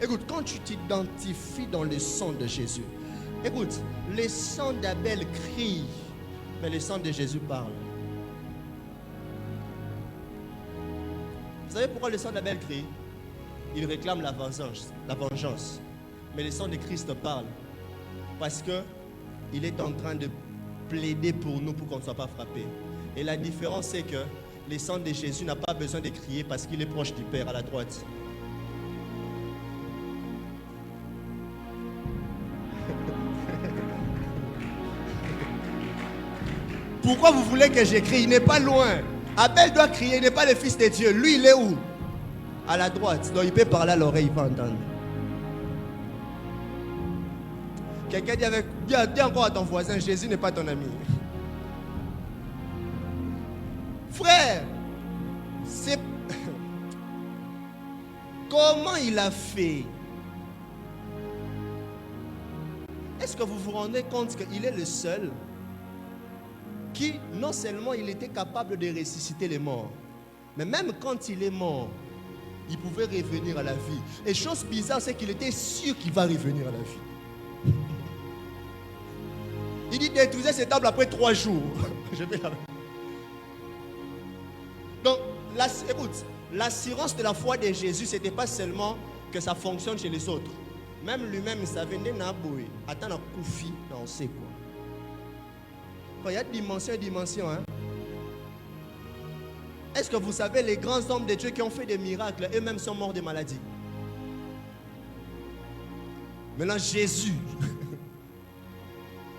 Écoute, quand tu t'identifies dans le sang de Jésus, écoute, le sang d'Abel crie, mais le sang de Jésus parle. Vous savez pourquoi le sang d'Abel crie? Il réclame la vengeance. Mais le sang de Christ parle. Parce qu'il est en train de plaider pour nous pour qu'on ne soit pas frappé. Et la différence, c'est que le sang de Jésus n'a pas besoin de crier parce qu'il est proche du Père à la droite. Pourquoi vous voulez que j'écris? Il n'est pas loin. Abel doit crier, il n'est pas le fils de Dieu. Lui, il est où? À la droite. Donc il peut parler à l'oreille, il peut entendre. Quelqu'un dit encore à ton voisin, Jésus n'est pas ton ami. Frère, c'est... Comment il a fait? Est-ce que vous vous rendez compte qu'il est le seul qui, non seulement il était capable de ressusciter les morts, mais même quand il est mort, il pouvait revenir à la vie. Et chose bizarre, c'est qu'il était sûr qu'il va revenir à la vie. Il dit détruisez ces tables après 3 jours. Je vais la... Donc, écoute, l'assurance de la foi de Jésus, ce n'était pas seulement que ça fonctionne chez les autres. Même lui-même, il savait, attends, on koufi, on sait quoi. Quand il y a dimension, hein. Est-ce que vous savez, les grands hommes de Dieu qui ont fait des miracles, eux-mêmes sont morts de maladie. Maintenant, Jésus,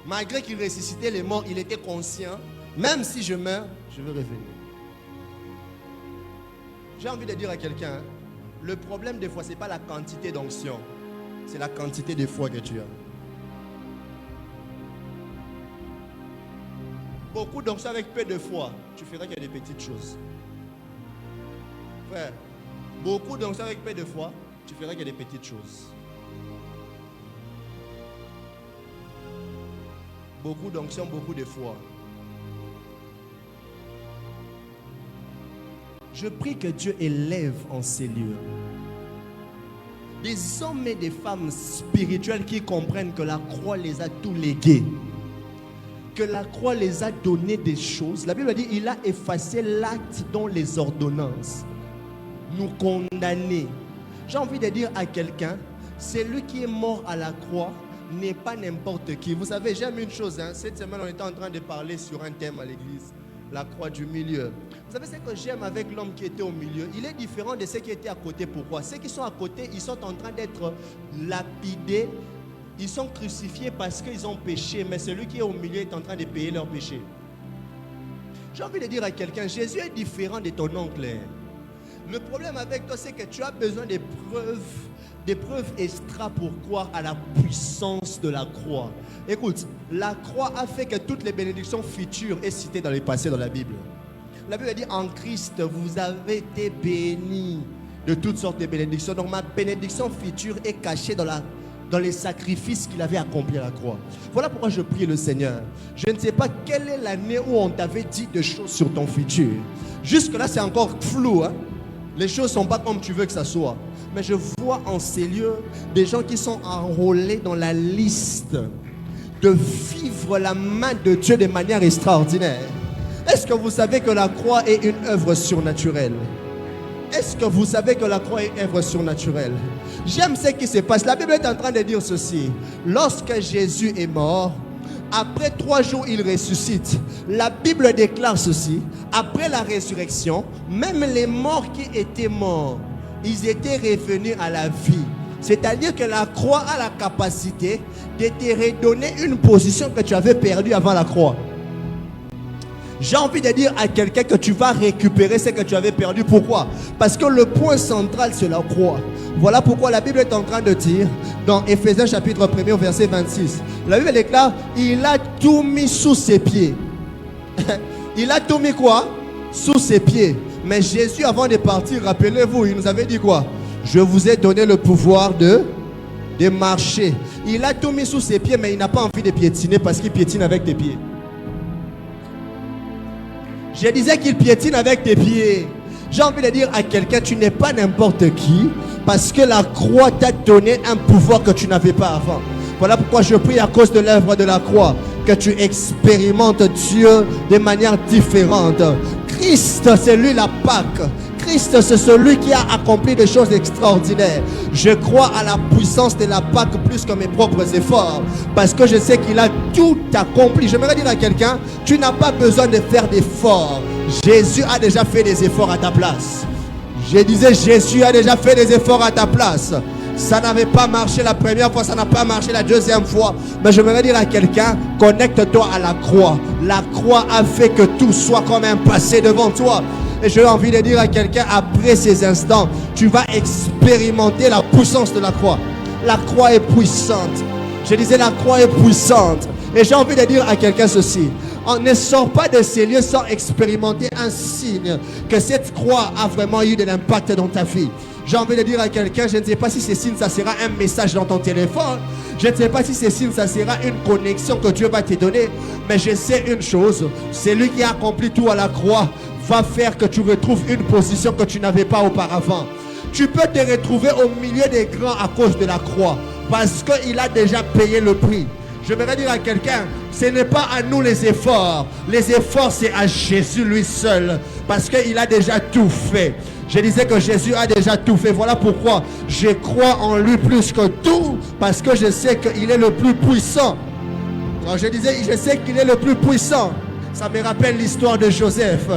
malgré qu'il ressuscitait les morts, il était conscient, même si je meurs, je vais revenir. J'ai envie de dire à quelqu'un, le problème des fois, ce n'est pas la quantité d'onction, c'est la quantité de foi que tu as. Beaucoup d'onction avec peu de foi, tu feras que des petites choses. Frère, beaucoup d'onction avec peu de foi, tu feras que des petites choses. Beaucoup d'onction, beaucoup de foi. Je prie que Dieu élève en ces lieux des hommes et des femmes spirituels qui comprennent que la croix les a tout légués. Que la croix les a donné des choses. La Bible dit il a effacé l'acte dont les ordonnances nous condamnaient. J'ai envie de dire à quelqu'un, celui qui est mort à la croix n'est pas n'importe qui. Vous savez, j'aime une chose, hein. Cette semaine on était en train de parler sur un thème à l'église, la croix du milieu. Vous savez ce que j'aime avec l'homme qui était au milieu? Il est différent de ceux qui étaient à côté. Pourquoi? Ceux qui sont à côté, ils sont en train d'être lapidés. Ils sont crucifiés parce qu'ils ont péché, mais celui qui est au milieu est en train de payer leur péché. J'ai envie de dire à quelqu'un, Jésus est différent de ton oncle. Le problème avec toi, c'est que tu as besoin des preuves extra pour croire à la puissance de la croix. Écoute, la croix a fait que toutes les bénédictions futures est citées dans les passés dans la Bible. La Bible dit, en Christ, vous avez été bénis de toutes sortes de bénédictions. Donc ma bénédiction future est cachée dans les sacrifices qu'il avait accomplis à la croix. Voilà pourquoi je prie le Seigneur. Je ne sais pas quelle est l'année où on t'avait dit des choses sur ton futur. Jusque-là, c'est encore flou. Hein? Les choses ne sont pas comme tu veux que ça soit. Mais je vois en ces lieux des gens qui sont enrôlés dans la liste de vivre la main de Dieu de manière extraordinaire. Est-ce que vous savez que la croix est une œuvre surnaturelle? Est-ce que vous savez que la croix est une œuvre surnaturelle? J'aime ce qui se passe. La Bible est en train de dire ceci. Lorsque Jésus est mort, après 3 jours, il ressuscite. La Bible déclare ceci. Après la résurrection, même les morts qui étaient morts, ils étaient revenus à la vie. C'est-à-dire que la croix a la capacité de te redonner une position que tu avais perdue avant la croix. J'ai envie de dire à quelqu'un que tu vas récupérer ce que tu avais perdu. Pourquoi? Parce que le point central, c'est la croix. Voilà pourquoi la Bible est en train de dire, dans Éphésiens chapitre 1er, verset 26, la Bible déclare, il a tout mis sous ses pieds. Il a tout mis quoi? Sous ses pieds. Mais Jésus, avant de partir, rappelez-vous, il nous avait dit quoi? Je vous ai donné le pouvoir de marcher. Il a tout mis sous ses pieds, mais il n'a pas envie de piétiner parce qu'il piétine avec tes pieds. Je disais qu'il piétine avec tes pieds. J'ai envie de dire à quelqu'un, tu n'es pas n'importe qui, parce que la croix t'a donné un pouvoir que tu n'avais pas avant. Voilà pourquoi je prie à cause de l'œuvre de la croix, que tu expérimentes Dieu de manière différente. Christ, c'est lui la Pâque. Christ, c'est celui qui a accompli des choses extraordinaires. Je crois à la puissance de la Pâque plus que mes propres efforts, parce que je sais qu'il a tout accompli. J'aimerais dire à quelqu'un, tu n'as pas besoin de faire d'efforts. Jésus a déjà fait des efforts à ta place. Je disais, Jésus a déjà fait des efforts à ta place. Ça n'avait pas marché la première fois, ça n'a pas marché la deuxième fois. Mais j'aimerais dire à quelqu'un, connecte-toi à la croix. La croix a fait que tout soit comme un passé devant toi. Et j'ai envie de dire à quelqu'un, après ces instants, tu vas expérimenter la puissance de la croix. La croix est puissante. Je disais, la croix est puissante. Et j'ai envie de dire à quelqu'un ceci. On ne sort pas de ces lieux sans expérimenter un signe que cette croix a vraiment eu de l'impact dans ta vie. J'ai envie de dire à quelqu'un, je ne sais pas si ce signe, ça sera un message dans ton téléphone. Je ne sais pas si ce signe, ça sera une connexion que Dieu va te donner. Mais je sais une chose, c'est lui qui a accompli tout à la croix va faire que tu retrouves une position que tu n'avais pas auparavant. Tu peux te retrouver au milieu des grands à cause de la croix, parce qu'il a déjà payé le prix. Je voudrais dire à quelqu'un, ce n'est pas à nous les efforts. Les efforts, c'est à Jésus lui seul, parce qu'il a déjà tout fait. Je disais que Jésus a déjà tout fait. Voilà pourquoi je crois en lui plus que tout, parce que je sais qu'il est le plus puissant. Alors je disais, je sais qu'il est le plus puissant. Ça me rappelle l'histoire de Joseph.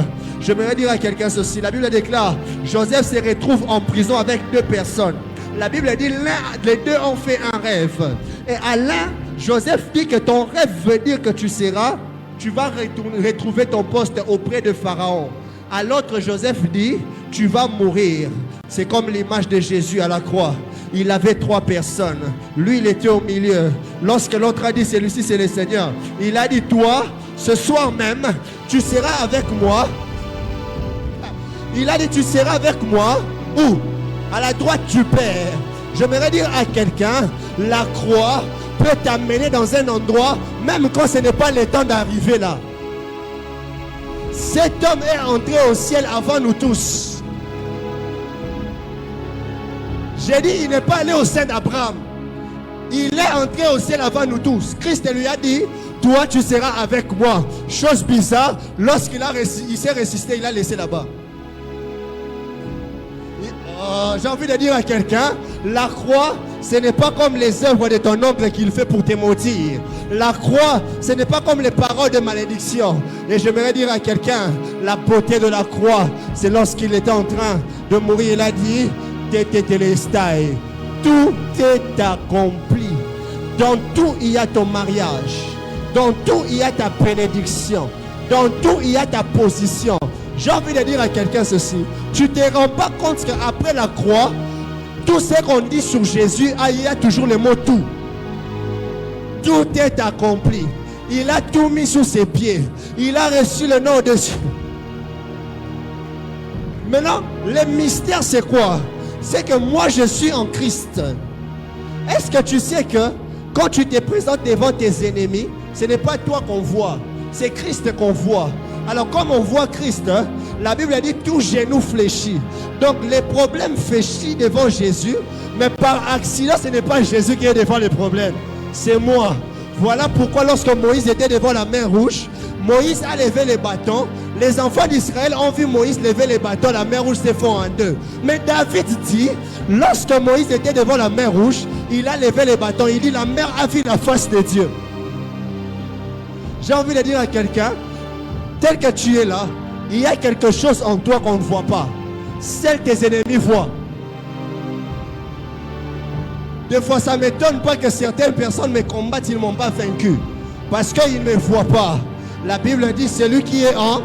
Je voudrais dire à quelqu'un ceci. La Bible déclare, Joseph se retrouve en prison avec 2 personnes. La Bible dit, les 2 ont fait un rêve. Et à l'un, Joseph dit que ton rêve veut dire que tu vas retrouver ton poste auprès de Pharaon. À l'autre, Joseph dit, tu vas mourir. C'est comme l'image de Jésus à la croix. Il avait 3 personnes. Lui, il était au milieu. Lorsque l'autre a dit, celui-ci, c'est le Seigneur. Il a dit, toi, ce soir même, tu seras avec moi. Il a dit, tu seras avec moi. Où? À la droite du Père. J'aimerais dire à quelqu'un, la croix peut t'amener dans un endroit, même quand ce n'est pas le temps d'arriver là. Cet homme est entré au ciel avant nous tous. J'ai dit, il n'est pas allé au sein d'Abraham. Il est entré au ciel avant nous tous. Christ lui a dit, toi tu seras avec moi. Chose bizarre, lorsqu'il s'est ressuscité, il a laissé là-bas. J'ai envie de dire à quelqu'un, la croix, ce n'est pas comme les œuvres de ton oncle qu'il fait pour te maudire. La croix, ce n'est pas comme les paroles de malédiction. Et j'aimerais dire à quelqu'un, la beauté de la croix, c'est lorsqu'il était en train de mourir, il a dit, Tététélestai, tout est accompli. Dans tout, il y a ton mariage. Dans tout, il y a ta bénédiction. Dans tout, il y a ta position. J'ai envie de dire à quelqu'un ceci. Tu ne te rends pas compte qu'après la croix, tout ce qu'on dit sur Jésus, il y a toujours le mot tout. Tout est accompli. Il a tout mis sous ses pieds. Il a reçu le nom de Dieu. Maintenant, le mystère c'est quoi? C'est que moi je suis en Christ. Est-ce que tu sais que quand tu te présentes devant tes ennemis, ce n'est pas toi qu'on voit, c'est Christ qu'on voit. Alors comme on voit Christ, la Bible dit tout genou fléchit. Donc les problèmes fléchissent devant Jésus, mais par accident ce n'est pas Jésus qui est devant les problèmes, c'est moi. Voilà pourquoi lorsque Moïse était devant la mer Rouge, Moïse a levé les bâtons. Les enfants d'Israël ont vu Moïse lever les bâtons. La mer Rouge s'est fondue en deux. Mais David dit, lorsque Moïse était devant la mer Rouge, il a levé les bâtons. Il dit, la mer a vu la face de Dieu. J'ai envie de dire à quelqu'un, tel que tu es là, il y a quelque chose en toi qu'on ne voit pas. Celles tes ennemis voient. Des fois, ça ne m'étonne pas que certaines personnes me combattent, ils ne m'ont pas vaincu. Parce qu'ils ne me voient pas. La Bible dit, celui qui est en...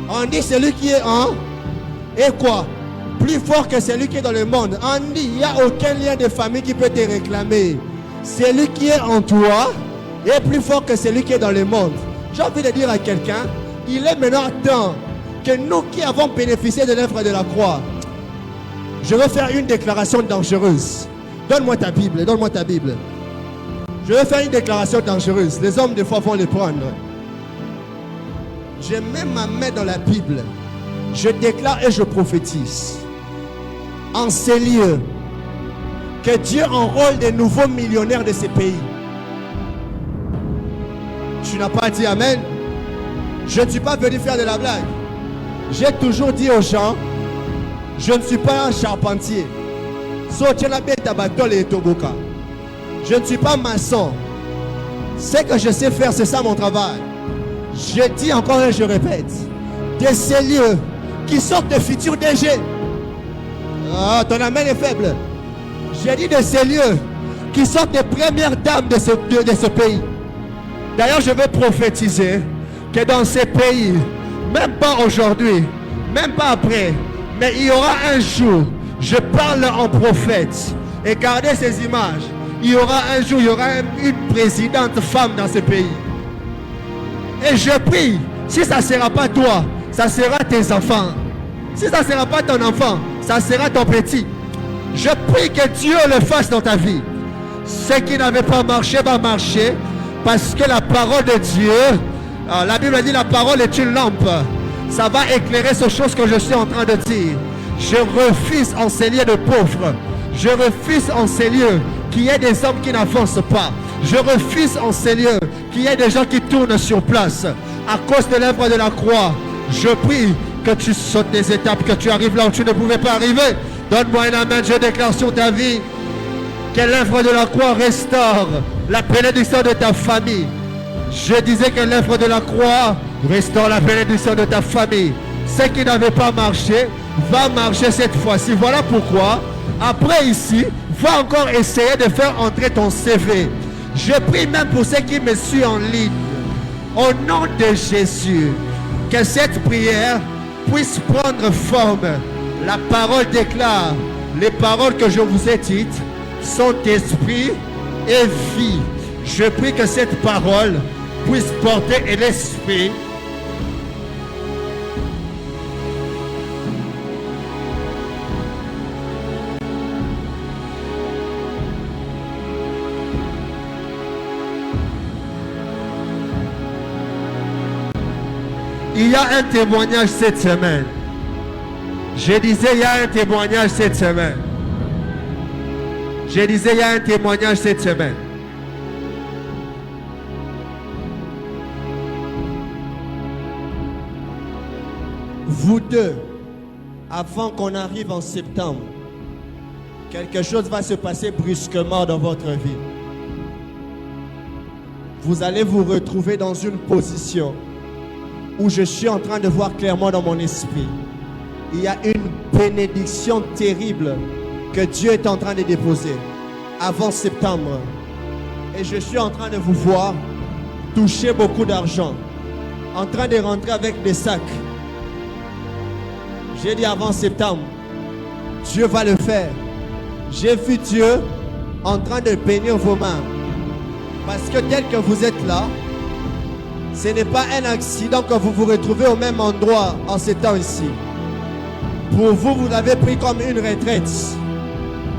On dit, celui qui est en... Et quoi? Plus fort que celui qui est dans le monde. On dit, il n'y a aucun lien de famille qui peut te réclamer. Celui qui est en toi est plus fort que celui qui est dans le monde. J'ai envie de dire à quelqu'un, il est maintenant temps que nous qui avons bénéficié de l'œuvre de la croix, je veux faire une déclaration dangereuse. Donne-moi ta Bible, donne-moi ta Bible. Je veux faire une déclaration dangereuse. Les hommes, des fois, vont les prendre. Je mets ma main dans la Bible. Je déclare et je prophétise. En ces lieux, que Dieu enrôle des nouveaux millionnaires de ces pays. Tu n'as pas dit Amen. Je ne suis pas venu faire de la blague. J'ai toujours dit aux gens, je ne suis pas un charpentier. Je ne suis pas maçon. Ce que je sais faire, c'est ça mon travail. Je dis encore et je répète, de ces lieux qui sortent de futurs DG. Ah, ton amen est faible. J'ai dit de ces lieux qui sortent des premières dames de ce pays. D'ailleurs, je vais prophétiser que dans ces pays, même pas aujourd'hui, même pas après, mais il y aura un jour, je parle en prophète, et gardez ces images, il y aura un jour, il y aura une présidente femme dans ce pays. Et je prie, si ça ne sera pas toi, ça sera tes enfants. Si ça ne sera pas ton enfant, ça sera ton petit. Je prie que Dieu le fasse dans ta vie. Ce qui n'avait pas marché va marcher, parce que la parole de Dieu, la Bible dit la parole est une lampe. Ça va éclairer ces choses que je suis en train de dire. Je refuse en ces lieux de pauvres. Je refuse en ces lieux qu'il y ait des hommes qui n'avancent pas. Je refuse en ces lieux qu'il y ait des gens qui tournent sur place. À cause de l'œuvre de la croix, je prie que tu sautes des étapes, que tu arrives là où tu ne pouvais pas arriver. Donne-moi un amen, je déclare sur ta vie que l'œuvre de la croix restaure la bénédiction de ta famille. Je disais que l'œuvre de la croix restaure la bénédiction de ta famille. Ce qui n'avait pas marché va marcher cette fois-ci. Voilà pourquoi, après ici, va encore essayer de faire entrer ton CV. Je prie même pour ceux qui me suivent en ligne. Au nom de Jésus, que cette prière puisse prendre forme. La parole déclare, les paroles que je vous ai dites sont esprit et vie. Je prie que cette parole puisse porter l'esprit. Il y a un témoignage cette semaine. Je disais, il y a un témoignage cette semaine. Je disais, il y a un témoignage cette semaine. Vous deux, avant qu'on arrive en septembre, quelque chose va se passer brusquement dans votre vie. Vous allez vous retrouver dans une position où je suis en train de voir clairement dans mon esprit. Il y a une bénédiction terrible que Dieu est en train de déposer avant septembre. Et je suis en train de vous voir toucher beaucoup d'argent, en train de rentrer avec des sacs. J'ai dit avant septembre, Dieu va le faire. J'ai vu Dieu en train de bénir vos mains. Parce que tel que vous êtes là, ce n'est pas un accident que vous vous retrouvez au même endroit en ces temps ici. Pour vous, vous l'avez pris comme une retraite.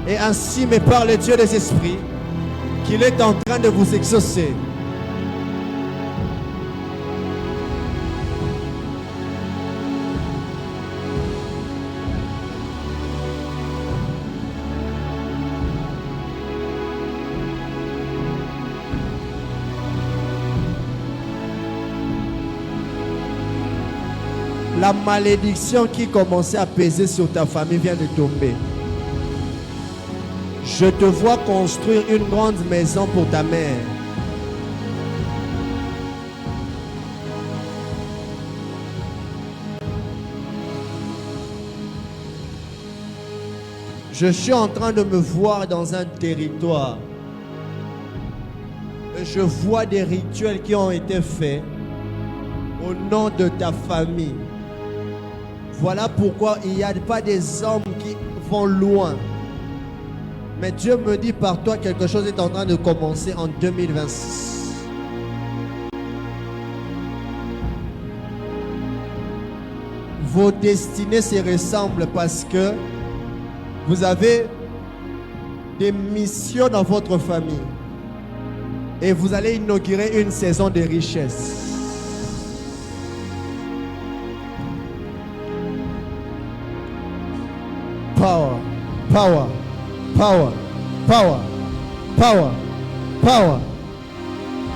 Et ainsi me parle le Dieu des esprits, qu'il est en train de vous exaucer. La malédiction qui commençait à peser sur ta famille vient de tomber. Je te vois construire une grande maison pour ta mère. Je suis en train de me voir dans un territoire. Et je vois des rituels qui ont été faits au nom de ta famille. Voilà pourquoi il n'y a pas des hommes qui vont loin. Mais Dieu me dit par toi quelque chose est en train de commencer en 2026. Vos destinées se ressemblent parce que vous avez des missions dans votre famille. Et vous allez inaugurer une saison de richesse. Power, power, power, power, power, power.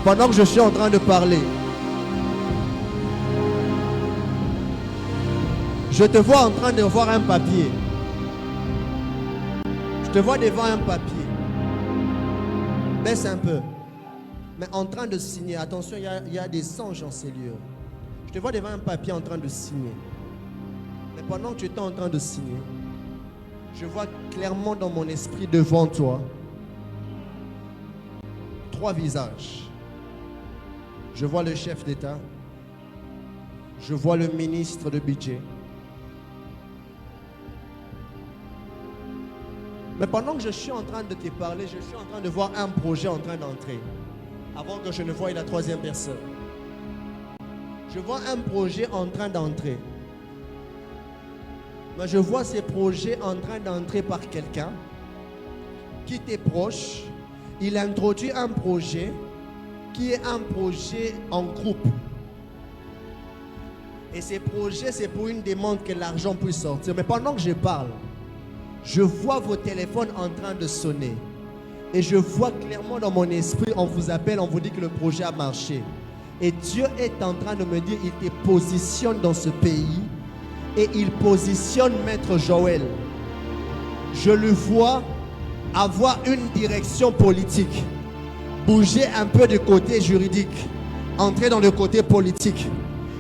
Pendant que je suis en train de parler, je te vois en train de voir un papier. Je te vois devant un papier. Baisse un peu. Mais en train de signer. Attention, il y a des anges en ces lieux. Je te vois devant un papier en train de signer. Mais pendant que tu es en train de signer, je vois clairement dans mon esprit devant toi 3 visages. Je vois le chef d'État. Je vois le ministre de budget. Mais pendant que je suis en train de te parler, je suis en train de voir un projet en train d'entrer. Avant que je ne voie la 3e personne. Je vois un projet en train d'entrer. Mais je vois ces projets en train d'entrer par quelqu'un qui t'est proche. Il introduit un projet qui est un projet en groupe. Et ces projets, c'est pour une demande que l'argent puisse sortir. Mais pendant que je parle, je vois vos téléphones en train de sonner. Et je vois clairement dans mon esprit, on vous appelle, on vous dit que le projet a marché. Et Dieu est en train de me dire, il te positionne dans ce pays. Et il positionne Maître Joël. Je le vois avoir une direction politique. Bouger un peu du côté juridique. Entrer dans le côté politique.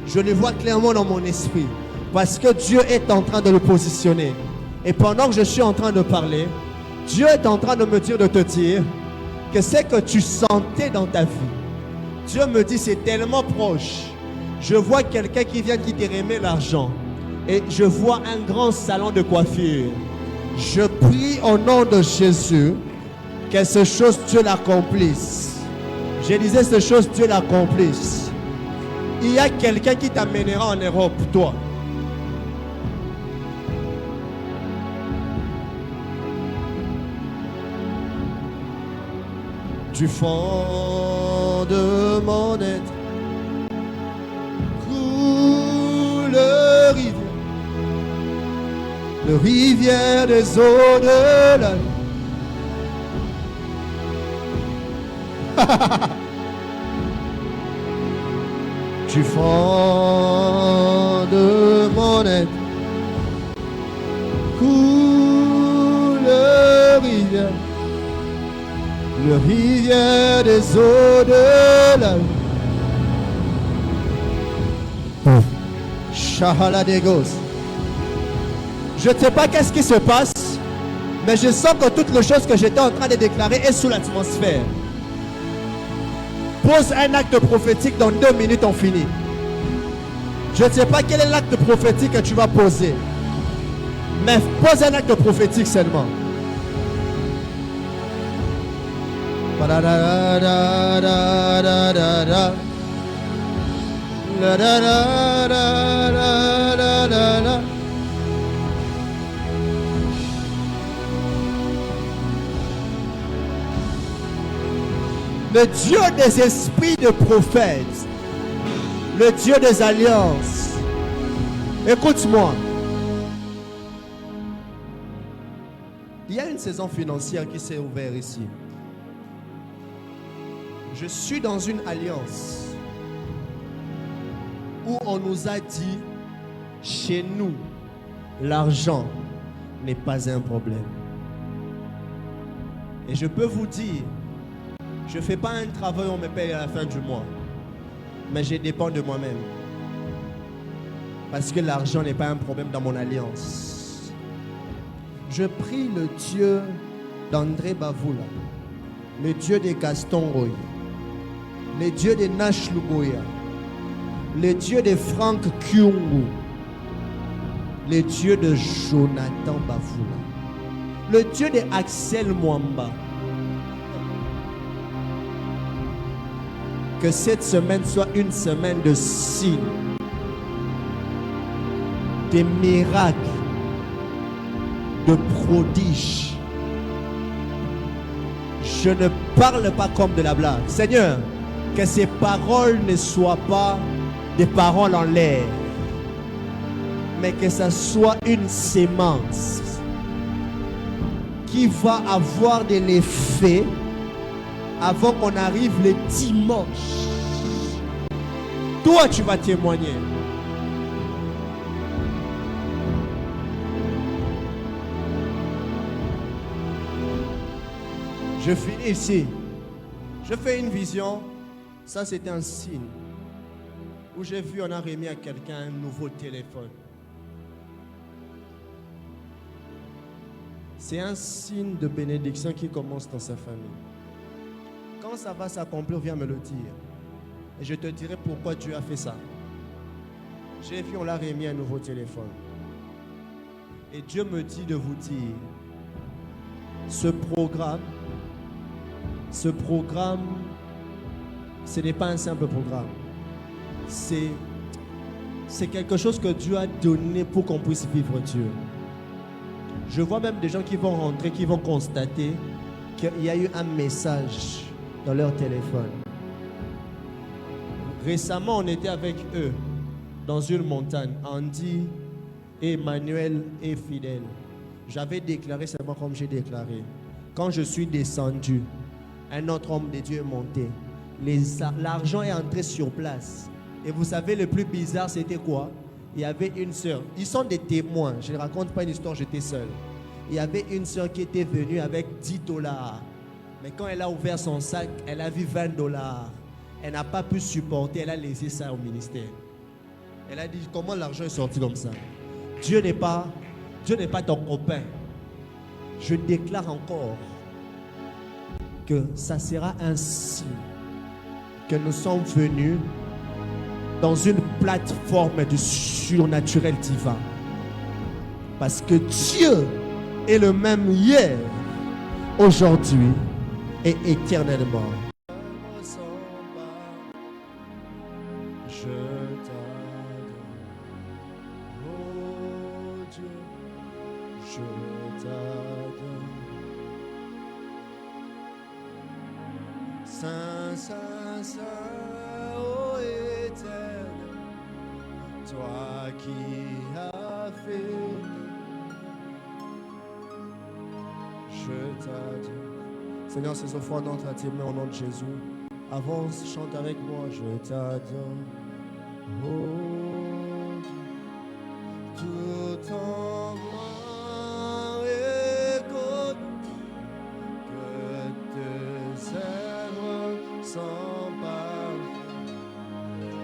Je le vois clairement dans mon esprit. Parce que Dieu est en train de le positionner. Et pendant que je suis en train de parler, Dieu est en train de me dire, de te dire que c'est que tu sentais dans ta vie. Dieu me dit, c'est tellement proche. Je vois quelqu'un qui vient qui te remet l'argent. Et je vois un grand salon de coiffure. Je prie au nom de Jésus que ces choses, Dieu l'accomplisse. Je disais, ces choses, Dieu l'accomplisse. Il y a quelqu'un qui t'amènera en Europe, toi. Du fond de mon être coule le rivière des eaux de la vie. Du fond de mon être coule le rivière des eaux de la vie. Shahala Degos. Je ne sais pas qu'est-ce qui se passe, mais je sens que toutes les choses que j'étais en train de déclarer est sous l'atmosphère. Pose un acte prophétique, dans 2 minutes on finit. Je ne sais pas quel est l'acte prophétique que tu vas poser, mais pose un acte prophétique seulement. Le Dieu des esprits de prophètes, le Dieu des alliances, écoute-moi. Il y a une saison financière qui s'est ouverte ici. Je suis dans une alliance où on nous a dit, Chez nous, l'argent n'est pas un problème. Et je peux vous dire, je ne fais pas un travail où on me paye à la fin du mois. Mais je dépends de moi-même. Parce que l'argent n'est pas un problème dans mon alliance. Je prie le Dieu d'André Bavoula, le Dieu de Gaston Roy, le Dieu de Nash Luboya, le Dieu de Franck Kyungu, le Dieu de Jonathan Bavoula, le Dieu de Axel Mwamba. Que cette semaine soit une semaine de signes, de miracles, de prodiges. Je ne parle pas comme de la blague. Seigneur, que ces paroles ne soient pas des paroles en l'air, mais que ce soit une sémence qui va avoir de l'effet avant qu'on arrive le dimanche. Toi, tu vas témoigner. Je finis ici. Je fais une vision. Ça, c'était un signe où j'ai vu, on a remis à quelqu'un un nouveau téléphone. C'est un signe de bénédiction qui commence dans sa famille. Quand ça va s'accomplir, viens me le dire. Et je te dirai pourquoi Dieu a fait ça. J'ai vu, on l'a remis un nouveau téléphone. Et Dieu me dit de vous dire, ce programme, ce n'est pas un simple programme. C'est quelque chose que Dieu a donné pour qu'on puisse vivre Dieu. Je vois même des gens qui vont rentrer, qui vont constater qu'il y a eu un message dans leur téléphone. Récemment, on était avec eux dans une montagne, Andy, Emmanuel et Fidèle. J'avais déclaré seulement comme j'ai déclaré. Quand je suis descendu, un autre homme de Dieu est monté. L'argent est entré sur place. Et vous savez, le plus bizarre, c'était quoi? Il y avait une sœur. Ils sont des témoins. Je ne raconte pas une histoire, j'étais seul. Il y avait une sœur qui était venue avec $10. Mais quand elle a ouvert son sac, elle a vu $20. Elle n'a pas pu supporter, elle a laissé ça au ministère. Elle a dit, comment l'argent est sorti comme ça? Dieu n'est pas ton copain. Je déclare encore que ça sera un signe que nous sommes venus dans une plateforme du surnaturel divin. Parce que Dieu est le même hier, aujourd'hui et éternellement. Je t'adore, oh Dieu, je t'adore. Saint, Saint, Saint, ô éternel, toi qui as fait, je t'adore. Seigneur, ces offrandes entre tes mains au nom de Jésus. Avance, chante avec moi, je t'adore. Oh, tout en moi écoute que tes œuvres sont parfaites.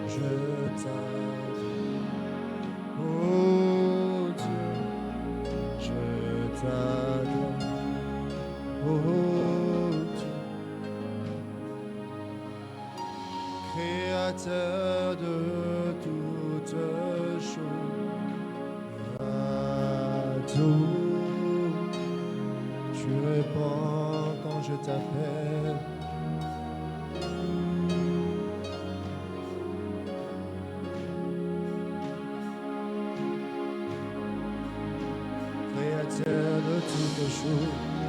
Je t'adore. Oh Dieu, je t'adore. Oh Dieu, Créateur de toutes choses, à tout, tu réponds quand je t'appelle. Créateur de toutes choses.